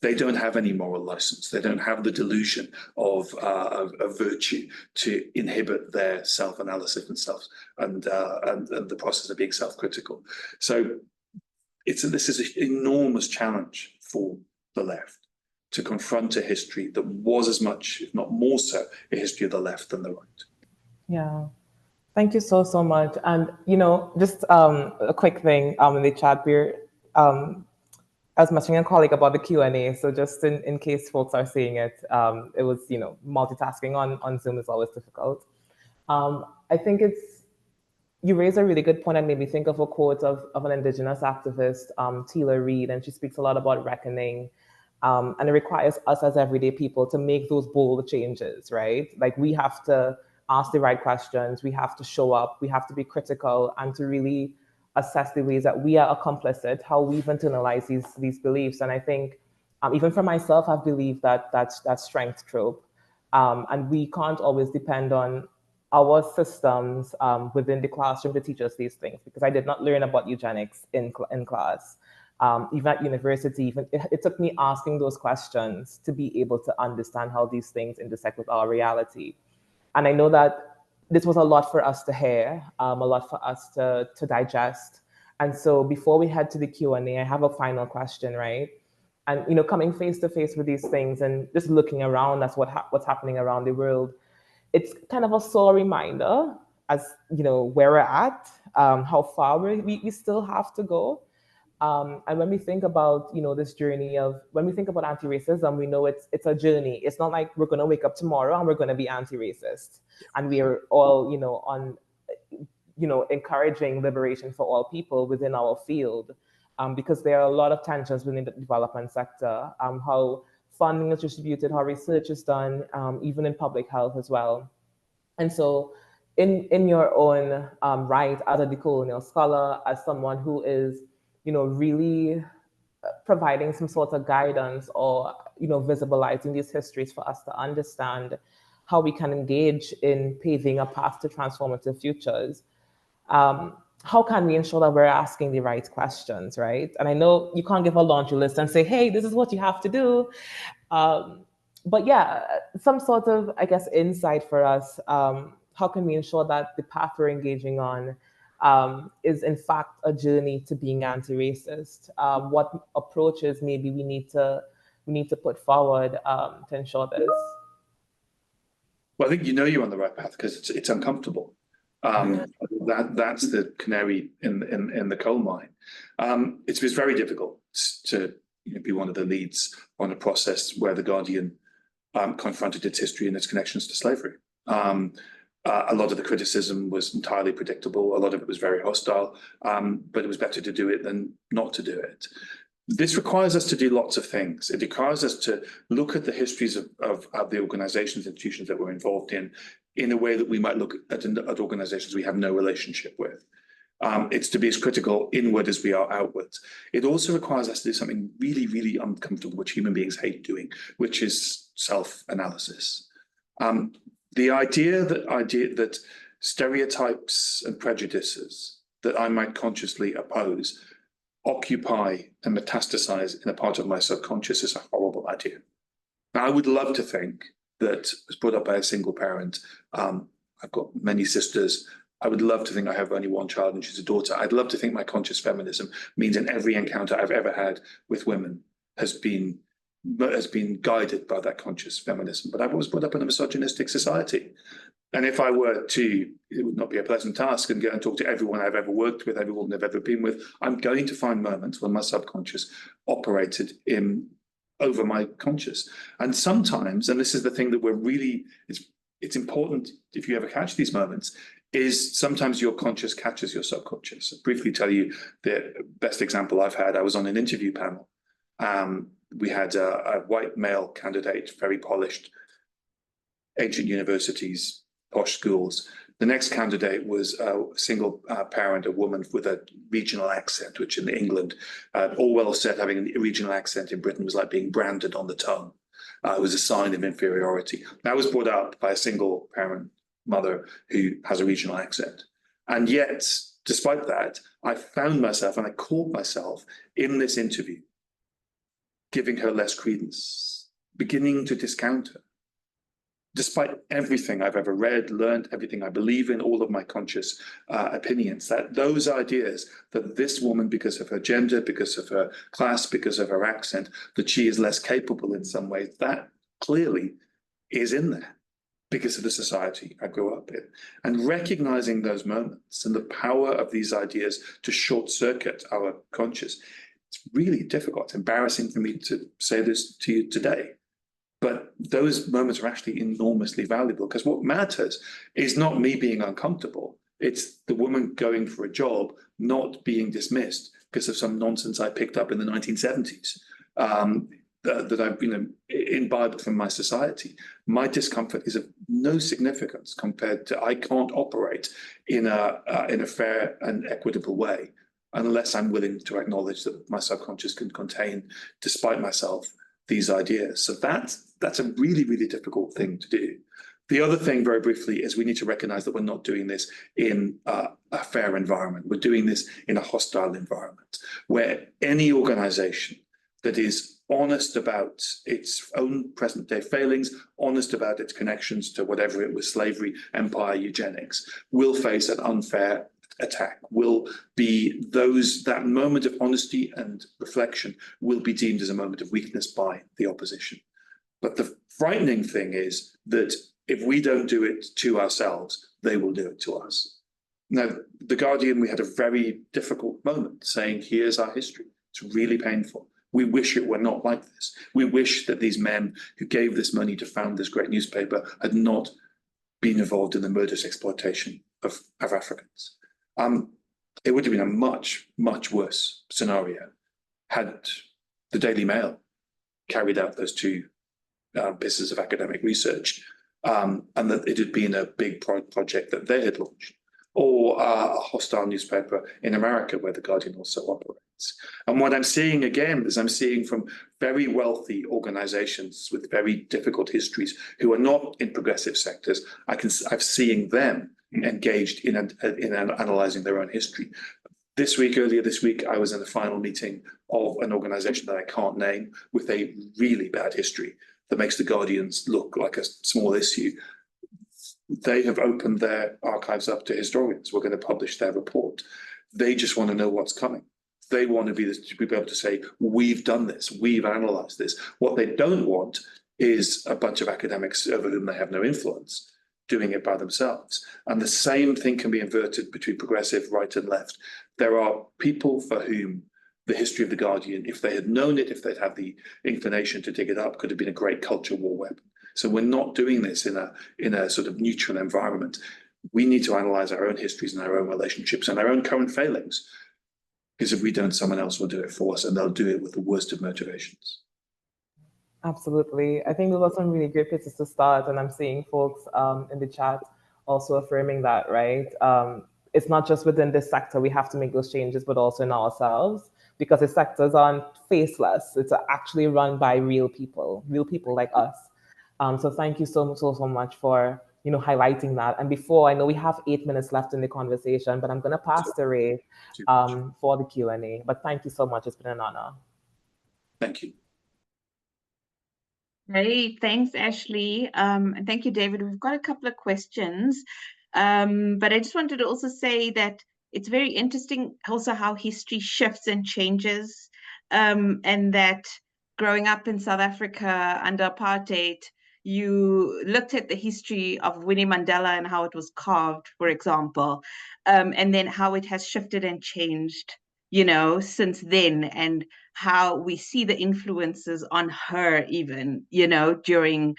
they don't have any moral license. They don't have the delusion of virtue to inhibit their self-analysis and the process of being self-critical. So this is an enormous challenge for the left to confront a history that was as much, if not more so, a history of the left than the right. Yeah. Thank you so much. And, just a quick thing in the chat, I was mentioning a colleague about the Q&A. So just in case folks are seeing it, it was, multitasking on Zoom is always difficult. I think you raised a really good point and made me think of a quote of an Indigenous activist, Tila Reid, and she speaks a lot about reckoning. And it requires us as everyday people to make those bold changes, right? Like we have to ask the right questions, we have to show up, we have to be critical and to really assess the ways that we are complicit, how we've internalized these beliefs. And I think even for myself, I've believed that strength trope. And we can't always depend on our systems within the classroom to teach us these things, because I did not learn about eugenics in class. Even at university, it took me asking those questions to be able to understand how these things intersect with our reality. And I know that this was a lot for us to hear, a lot for us to digest. And so before we head to the Q&A, I have a final question, right? And coming face to face with these things and just looking around, that's what's happening around the world. It's kind of a sore reminder as where we're at, how far we still have to go. And when we think about, this journey when we think about anti-racism, we know it's a journey. It's not like we're going to wake up tomorrow and we're going to be anti-racist. And we are all, encouraging liberation for all people within our field, because there are a lot of tensions within the development sector, how funding is distributed, how research is done, even in public health as well. And so in your own right as a decolonial scholar, as someone who is really providing some sort of guidance or, visibilizing these histories for us to understand how we can engage in paving a path to transformative futures. How can we ensure that we're asking the right questions, right? And I know you can't give a laundry list and say, hey, this is what you have to do. But yeah, some sort of, I guess, insight for us. How can we ensure that the path we're engaging on is in fact a journey to being anti-racist? What approaches maybe we need to put forward to ensure this? Well, I think you're on the right path because it's uncomfortable. That's the canary in the coal mine. It's very difficult to be one of the leads on a process where the Guardian confronted its history and its connections to slavery. A lot of the criticism was entirely predictable. A lot of it was very hostile, but it was better to do it than not to do it. This requires us to do lots of things. It requires us to look at the histories of the organizations, institutions that we're involved in a way that we might look at organizations we have no relationship with. It's to be as critical inward as we are outwards. It also requires us to do something really, really uncomfortable, which human beings hate doing, which is self-analysis. The idea that stereotypes and prejudices that I might consciously oppose occupy and metastasize in a part of my subconscious is a horrible idea. Now, I would love to think that was brought up by a single parent. I've got many sisters. I would love to think I have only one child and she's a daughter. I'd love to think my conscious feminism means in every encounter I've ever had with women has been guided by that conscious feminism. But I was brought up in a misogynistic society. And if I were to, it would not be a pleasant task, and go and talk to everyone I've ever worked with, every woman I've ever been with, I'm going to find moments when my subconscious operated over my conscious. And sometimes, and this is the thing that it's important if you ever catch these moments, is sometimes your conscious catches your subconscious. I'll briefly tell you the best example I've had. I was on an interview panel. We had a white male candidate, very polished, ancient universities, posh schools. The next candidate was a single parent, a woman with a regional accent, which in England, Orwell said having a regional accent in Britain was like being branded on the tongue. It was a sign of inferiority. That was brought up by a single parent mother who has a regional accent. And yet, despite that, I found myself and I caught myself in this interview giving her less credence, beginning to discount her. Despite everything I've ever read, learned, everything I believe in, all of my conscious opinions, that those ideas that this woman, because of her gender, because of her class, because of her accent, that she is less capable in some ways, that clearly is in there because of the society I grew up in. And recognizing those moments and the power of these ideas to short circuit our conscious, it's really difficult. It's embarrassing for me to say this to you today. But those moments are actually enormously valuable, because what matters is not me being uncomfortable. It's the woman going for a job not being dismissed because of some nonsense I picked up in the 1970s that I've imbibed from my society. My discomfort is of no significance compared to I can't operate in a fair and equitable way unless I'm willing to acknowledge that my subconscious can contain, despite myself, these ideas. So that's a really, really difficult thing to do. The other thing, very briefly, is we need to recognize that we're not doing this in a fair environment. We're doing this in a hostile environment where any organization that is honest about its own present day failings, honest about its connections to whatever it was, slavery, empire, eugenics, will face an unfair attack, will be that moment of honesty and reflection will be deemed as a moment of weakness by the opposition. But the frightening thing is that if we don't do it to ourselves, they will do it to us. Now, The Guardian, we had a very difficult moment saying, here's our history. It's really painful. We wish it were not like this. We wish that these men who gave this money to found this great newspaper had not been involved in the murderous exploitation of Africans. It would have been a much, much worse scenario had the Daily Mail carried out those two pieces of academic research, and that it had been a big project that they had launched, or a hostile newspaper in America where The Guardian also operates. And what I'm seeing again is I'm seeing from very wealthy organizations with very difficult histories who are not in progressive sectors, I'm seeing them engaged in analyzing their own history. Earlier this week, I was in the final meeting of an organization that I can't name with a really bad history that makes The Guardians look like a small issue. They have opened their archives up to historians. We're going to publish their report. They just want to know what's coming. They want to be able to say, we've done this, we've analyzed this. What they don't want is a bunch of academics over whom they have no influence doing it by themselves. And the same thing can be inverted between progressive, right and left. There are people for whom the history of The Guardian, if they had known it, if they'd had the inclination to dig it up, could have been a great culture war weapon. So we're not doing this in a sort of neutral environment. We need to analyze our own histories and our own relationships and our own current failings. Because if we don't, someone else will do it for us, and they'll do it with the worst of motivations. Absolutely. I think those are some really great places to start. And I'm seeing folks in the chat also affirming that, right? It's not just within this sector we have to make those changes, but also in ourselves, because the sectors aren't faceless. It's actually run by real people like us. So thank you so much for highlighting that. And before, I know we have 8 minutes left in the conversation, but I'm going to pass to Ray for the Q&A. But thank you so much. It's been an honor. Thank you. Great, thanks, Ashlee. And thank you, David. We've got a couple of questions, but I just wanted to also say that it's very interesting also how history shifts and changes, and that growing up in South Africa under apartheid, you looked at the history of Winnie Mandela and how it was carved, for example, and then how it has shifted and changed, since then, and how we see the influences on her even, during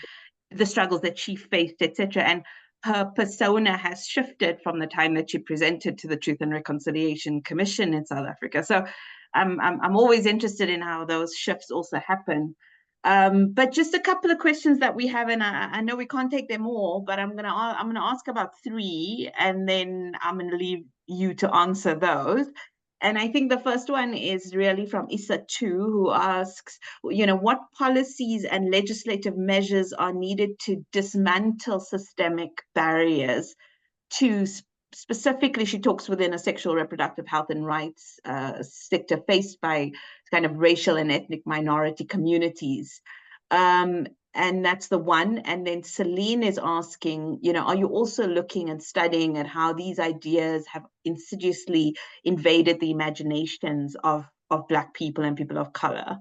the struggles that she faced, etc. And her persona has shifted from the time that she presented to the Truth and Reconciliation Commission in South Africa. So I'm always interested in how those shifts also happen. But just a couple of questions that we have, and I know we can't take them all, but I'm gonna ask about 3, and then I'm gonna leave you to answer those. And I think the first one is really from Issa 2, who asks, what policies and legislative measures are needed to dismantle systemic barriers to, specifically, she talks within a sexual reproductive health and rights sector faced by kind of racial and ethnic minority communities. And that's the one. And then Celine is asking, are you also looking and studying at how these ideas have insidiously invaded the imaginations of Black people and people of color?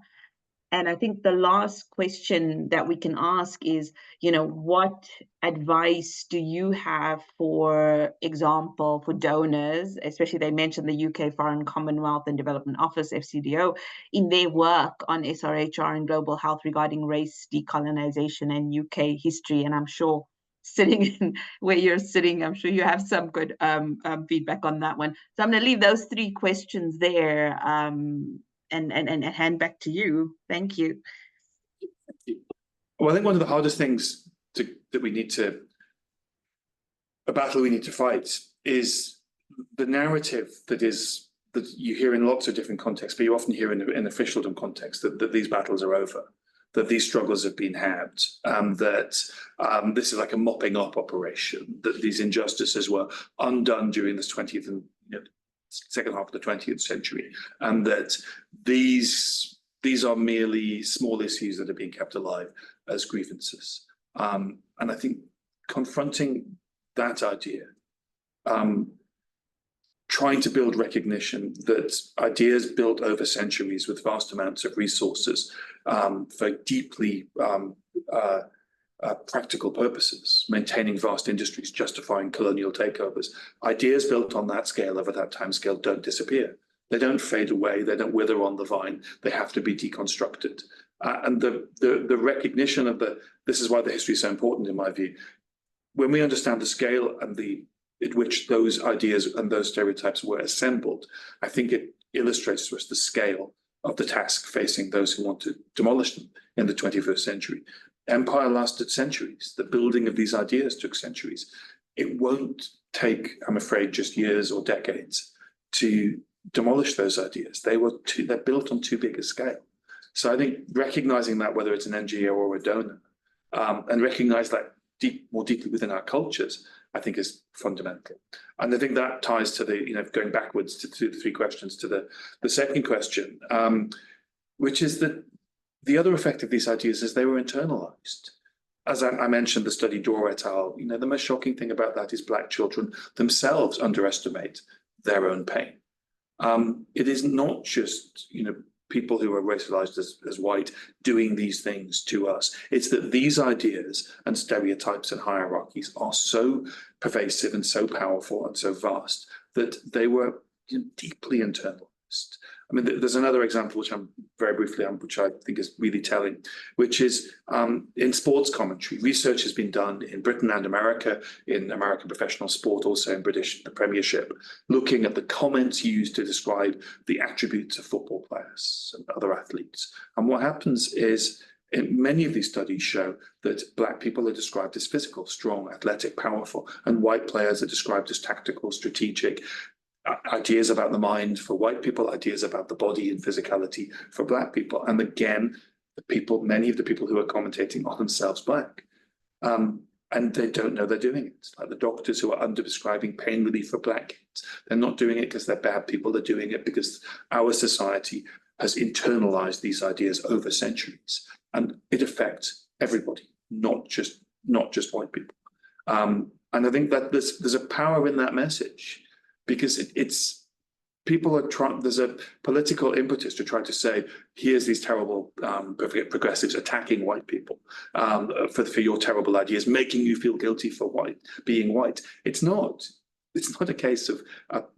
And I think the last question that we can ask is, what advice do you have, for example, for donors, especially they mentioned the UK Foreign Commonwealth and Development Office, FCDO, in their work on SRHR and global health regarding race, decolonization, and UK history? And I'm sure sitting in where you're sitting, I'm sure you have some good feedback on that one. So I'm going to leave those 3 questions there. And hand back to you. Thank you. Well, I think one of the hardest things a battle we need to fight is the narrative that you hear in lots of different contexts, but you often hear in officialdom context that these battles are over, that these struggles have been had, that this is like a mopping up operation, that these injustices were undone during this 20th and second half of the 20th century, and that these are merely small issues that are being kept alive as grievances. And I think confronting that idea, trying to build recognition that ideas built over centuries with vast amounts of resources for deeply practical purposes, maintaining vast industries, justifying colonial takeovers. Ideas built on that scale over that time scale don't disappear. They don't fade away. They don't wither on the vine. They have to be deconstructed. And the recognition of this is why the history is so important, in my view. When we understand the scale and at which those ideas and those stereotypes were assembled, I think it illustrates to us the scale of the task facing those who want to demolish them in the 21st century. Empire lasted centuries. The building of these ideas took centuries. It won't take, I'm afraid, just years or decades to demolish those ideas. They're built on too big a scale. So I think recognizing that, whether it's an NGO or a donor, and recognize that more deeply within our cultures, I think is fundamental. And I think that ties to going backwards to the 3 questions to the second question, which is that the other effect of these ideas is they were internalized. As I mentioned, the study Dora et al., the most shocking thing about that is Black children themselves underestimate their own pain. It is not just, people who are racialized as white doing these things to us. It's that these ideas and stereotypes and hierarchies are so pervasive and so powerful and so vast that they were deeply internalized. I mean, there's another example which I'm very briefly on, which I think is really telling, which is in sports commentary. Research has been done in Britain and America, in American professional sport, also in British Premiership, looking at the comments used to describe the attributes of football players and other athletes. And what happens is, in many of these studies show that Black people are described as physical, strong, athletic, powerful, and white players are described as tactical, strategic. Ideas about the mind for white people, ideas about the body and physicality for Black people. And again, many of the people who are commentating are themselves Black. And they don't know they're doing it. Like the doctors who are under-prescribing pain relief for Black kids. They're not doing it because they're bad people. They're doing it because our society has internalized these ideas over centuries. And it affects everybody, not just white people. And I think that there's a power in that message, because people are trying, there's a political impetus to try to say, here's these terrible progressives attacking white people for your terrible ideas, making you feel guilty for being white. It's not a case of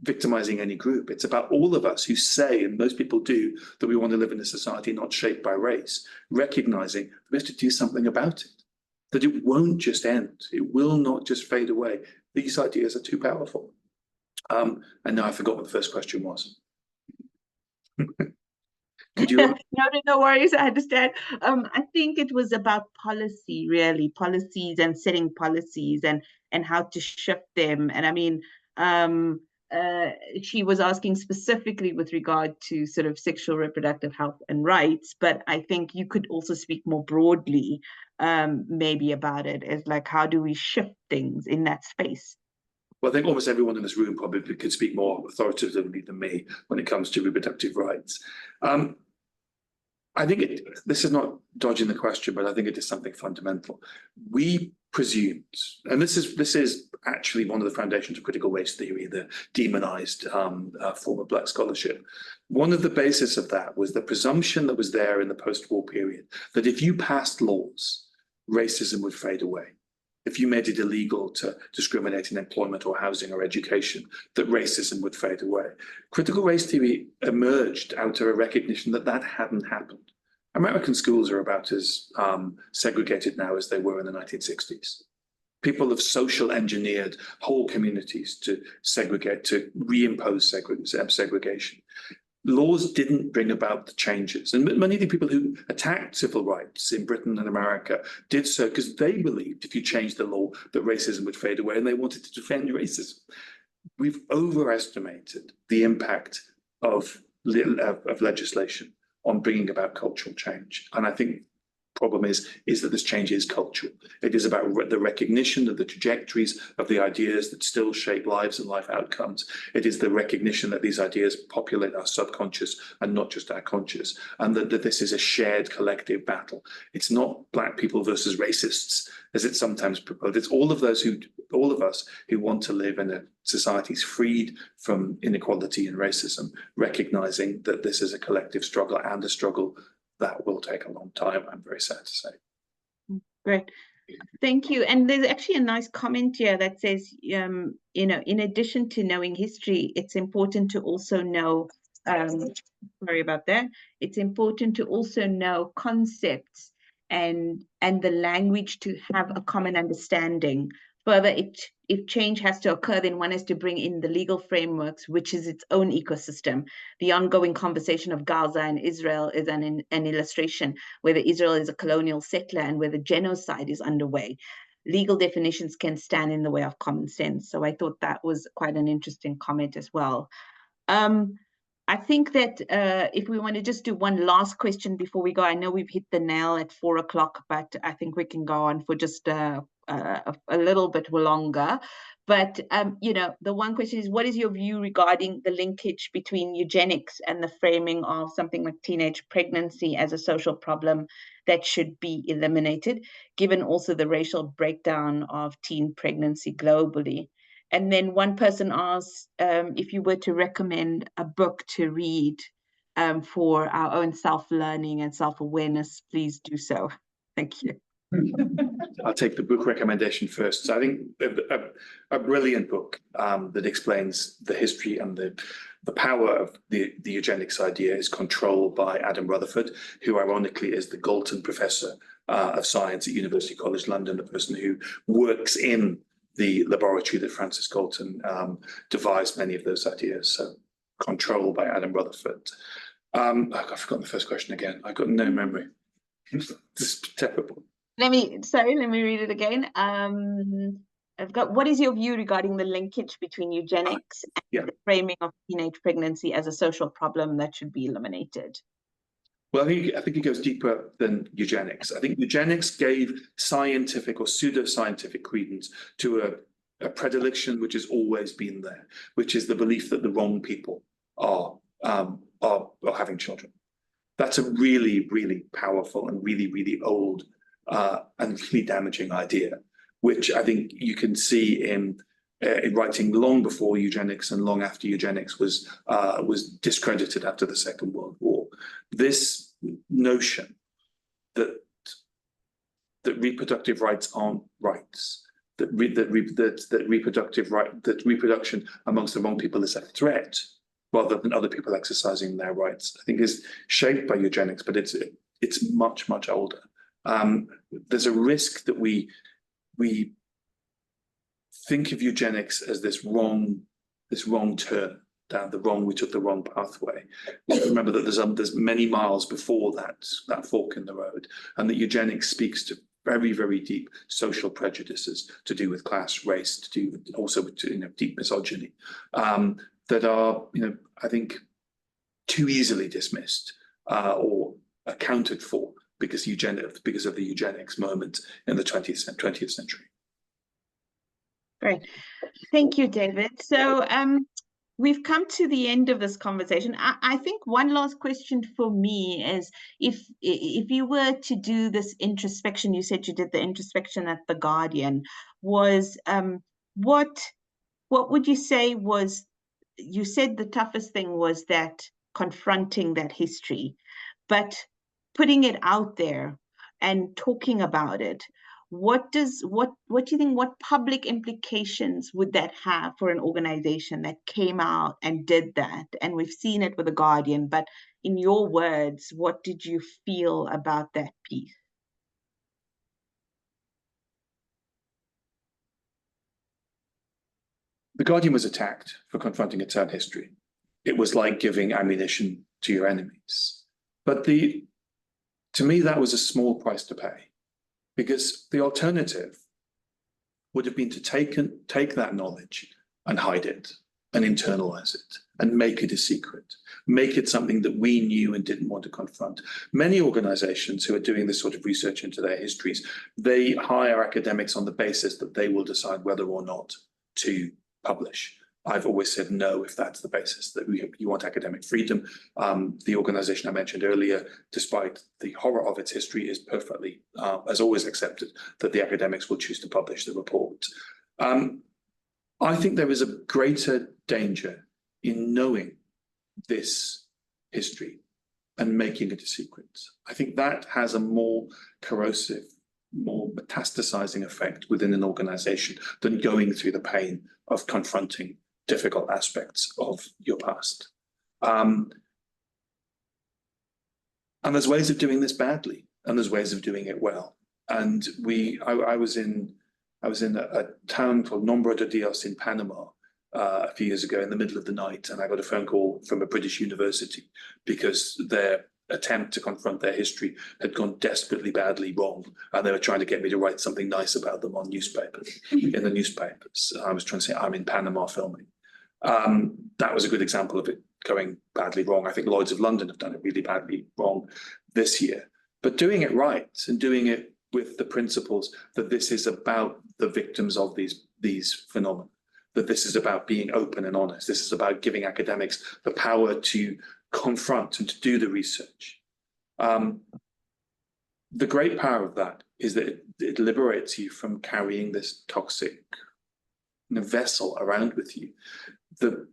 victimizing any group. It's about all of us who say, and most people do, that we want to live in a society not shaped by race, recognizing we have to do something about it, that it won't just end. It will not just fade away. These ideas are too powerful. And now I forgot what the first question was. Could you? No worries, I understand. I think it was about policy, really, policies and setting policies and how to shift them. And I mean, she was asking specifically with regard to sort of sexual reproductive health and rights, but I think you could also speak more broadly, maybe about it as like, how do we shift things in that space? Well, I think almost everyone in this room probably could speak more authoritatively than me when it comes to reproductive rights. I think this is not dodging the question, but I think it is something fundamental. We presumed, and this is actually one of the foundations of critical race theory, the demonized form of Black scholarship. One of the bases of that was the presumption that was there in the post-war period that if you passed laws, racism would fade away. If you made it illegal to discriminate in employment or housing or education, that racism would fade away. Critical race theory emerged out of a recognition that that hadn't happened. American schools are about as segregated now as they were in the 1960s. People have social engineered whole communities to segregate, to reimpose segregation. Laws didn't bring about the changes. And many of the people who attacked civil rights in Britain and America did so because they believed if you changed the law that racism would fade away, and they wanted to defend racism. We've overestimated the impact of legislation on bringing about cultural change. And I think the problem is that this change is cultural. It is about the recognition of the trajectories of the ideas that still shape lives and life outcomes. It is the recognition that these ideas populate our subconscious and not just our conscious, and that this is a shared collective battle. It's not Black people versus racists, as it's sometimes proposed. It's all of us who want to live in a society freed from inequality and racism, recognizing that this is a collective struggle, and a struggle that will take a long time, I'm very sad to say. Great. Thank you. And there's actually a nice comment here that says, in addition to knowing history, it's important to also know, sorry about that, it's important to also know concepts and the language to have a common understanding. Further, if change has to occur, then one has to bring in the legal frameworks, which is its own ecosystem. The ongoing conversation of Gaza and Israel is an illustration, whether Israel is a colonial settler and whether genocide is underway. Legal definitions can stand in the way of common sense. So I thought that was quite an interesting comment as well. I think that if we want to just do one last question before we go, I know we've hit the nail at 4 o'clock, but I think we can go on for just a little bit longer. But, the one question is, what is your view regarding the linkage between eugenics and the framing of something like teenage pregnancy as a social problem that should be eliminated, given also the racial breakdown of teen pregnancy globally? And then one person asked if you were to recommend a book to read for our own self-learning and self-awareness, please do so. Thank you. I'll take the book recommendation first. So I think a brilliant book that explains the history and The power of the eugenics idea is controlled by Adam Rutherford, who ironically is the Galton Professor of Science at University College London, the person who works in the laboratory that Francis Galton devised many of those ideas. So controlled by Adam Rutherford. I've forgotten the first question again. I've got no memory. This is terrible. Let me read it again. I've got, what is your view regarding the linkage between eugenics and the framing of teenage pregnancy as a social problem that should be eliminated? Well, I think it goes deeper than eugenics. I think eugenics gave scientific or pseudoscientific credence to a predilection which has always been there, which is the belief that the wrong people are having children. That's a really, really powerful and really, really old and really damaging idea, which I think you can see in writing long before eugenics and long after eugenics was discredited after the Second World War. This notion that reproductive rights aren't rights, that reproduction amongst the wrong people is a threat rather than other people exercising their rights, I think is shaped by eugenics, but it's much, much older. There's a risk that we think of eugenics as this wrong turn down the wrong, we took the wrong pathway. Remember that there's many miles before that fork in the road, and that eugenics speaks to very, very deep social prejudices to do with class, race, to do also with deep misogyny, that are, I think, too easily dismissed or accounted for because of the eugenics moment in the 20th century. Great. Thank you, David. So we've come to the end of this conversation. I think one last question for me is, if you were to do this introspection, you said you did the introspection at The Guardian, was what would you say was, you said the toughest thing was that confronting that history, but putting it out there and talking about it, what do you think, what public implications would that have for an organization that came out and did that? And we've seen it with The Guardian, but in your words, what did you feel about that piece? The Guardian was attacked for confronting its own history. It was like giving ammunition to your enemies. But to me, that was a small price to pay, because the alternative would have been to take that knowledge and hide it and internalize it and make it a secret, make it something that we knew and didn't want to confront. Many organizations who are doing this sort of research into their histories, they hire academics on the basis that they will decide whether or not to publish. I've always said no if that's the basis, that you want academic freedom. The organization I mentioned earlier, despite the horror of its history, is perfectly, has always accepted that the academics will choose to publish the report. I think there is a greater danger in knowing this history and making it a secret. I think that has a more corrosive, more metastasizing effect within an organization than going through the pain of confronting difficult aspects of your past. And there's ways of doing this badly, and there's ways of doing it well. And I was in a town called Nombre de Dios in Panama a few years ago in the middle of the night, and I got a phone call from a British university because their attempt to confront their history had gone desperately badly wrong, and they were trying to get me to write something nice about them on newspapers, in the newspapers. I was trying to say I'm in Panama filming. That was a good example of it going badly wrong. I think Lloyd's of London have done it really badly wrong this year. But doing it right and doing it with the principles that this is about the victims of these phenomena, that this is about being open and honest, this is about giving academics the power to confront and to do the research. The great power of that is that it liberates you from carrying this toxic vessel around with you. The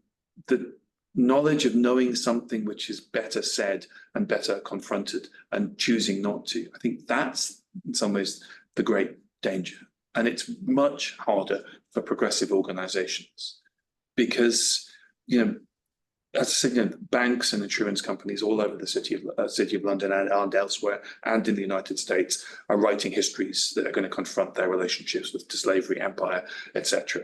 knowledge of knowing something which is better said and better confronted and choosing not to, I think that's in some ways the great danger. And it's much harder for progressive organizations because, as I said, banks and insurance companies all over the city of London and elsewhere, and in the United States, are writing histories that are going to confront their relationships with the slavery empire, etc.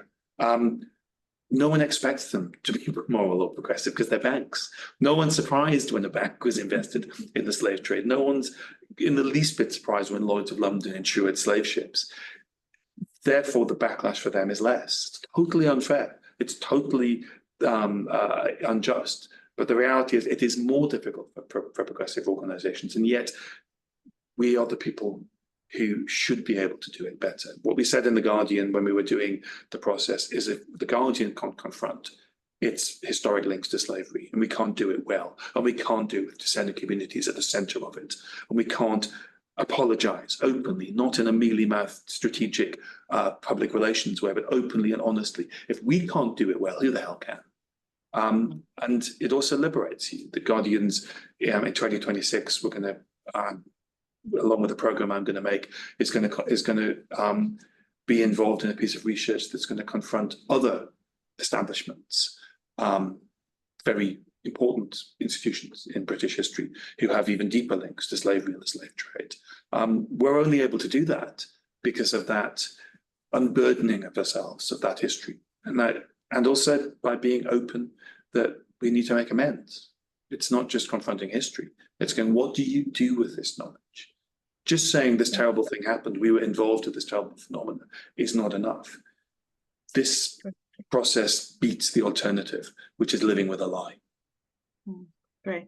No one expects them to be moral or progressive because they're banks. No one's surprised when a bank was invested in the slave trade. No one's in the least bit surprised when Lloyd's of London insured slave ships. Therefore, the backlash for them is less. It's totally unfair. It's totally unjust. But the reality is it is more difficult for progressive organizations. And yet we are the people who should be able to do it better. What we said in The Guardian when we were doing the process is if The Guardian can't confront its historic links to slavery, and we can't do it well, and we can't do it with descendant communities at the center of it, and we can't apologize openly, not in a mealy-mouthed strategic public relations way, but openly and honestly. If we can't do it well, who the hell can? And it also liberates you. The Guardian's in 2026, we're going to, along with the program I'm going to make, is going to be involved in a piece of research that's going to confront other establishments, very important institutions in British history who have even deeper links to slavery and the slave trade. We're only able to do that because of that unburdening of ourselves of that history, and also by being open that we need to make amends. It's not just confronting history. It's going, what do you do with this knowledge? Just saying this terrible thing happened, we were involved in this terrible phenomenon, is not enough. This process beats the alternative, which is living with a lie. Great.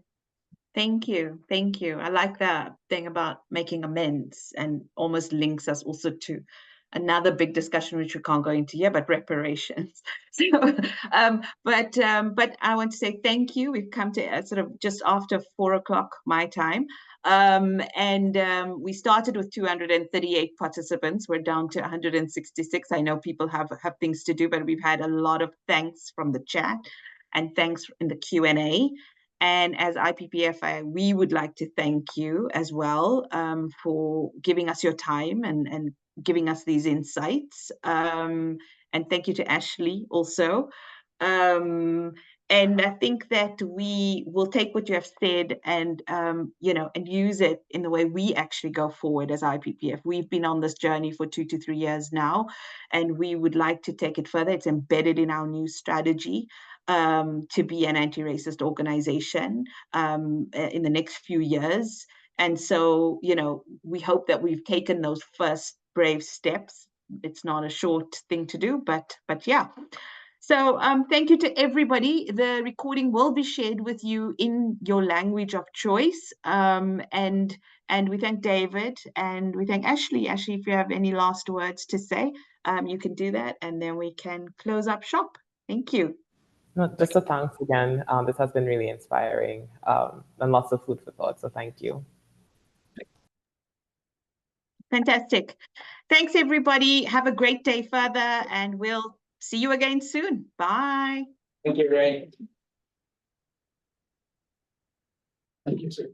Thank you. Thank you. I like that thing about making amends, and almost links us also to another big discussion, which we can't go into here, but reparations. So, but I want to say thank you. We've come to sort of just after 4 o'clock my time. We started with 238 participants. We're down to 166. I know people have things to do, but we've had a lot of thanks from the chat and thanks in the Q&A. And as IPPF, we would like to thank you as well for giving us your time and giving us these insights. And thank you to Ashlee also. And I think that we will take what you have said and, and use it in the way we actually go forward as IPPF. We've been on this journey for 2 to 3 years now, and we would like to take it further. It's embedded in our new strategy to be an anti-racist organization in the next few years. And so, we hope that we've taken those first brave steps. It's not a short thing to do, but yeah. So thank you to everybody. The recording will be shared with you in your language of choice. And we thank David and we thank Ashlee. Ashlee, if you have any last words to say, you can do that, and then we can close up shop. Thank you. No, just a thanks again. This has been really inspiring and lots of food for thought. So thank you. Fantastic. Thanks, everybody. Have a great day further, and we'll see you again soon. Bye. Thank you, Ray. Thank you, sir.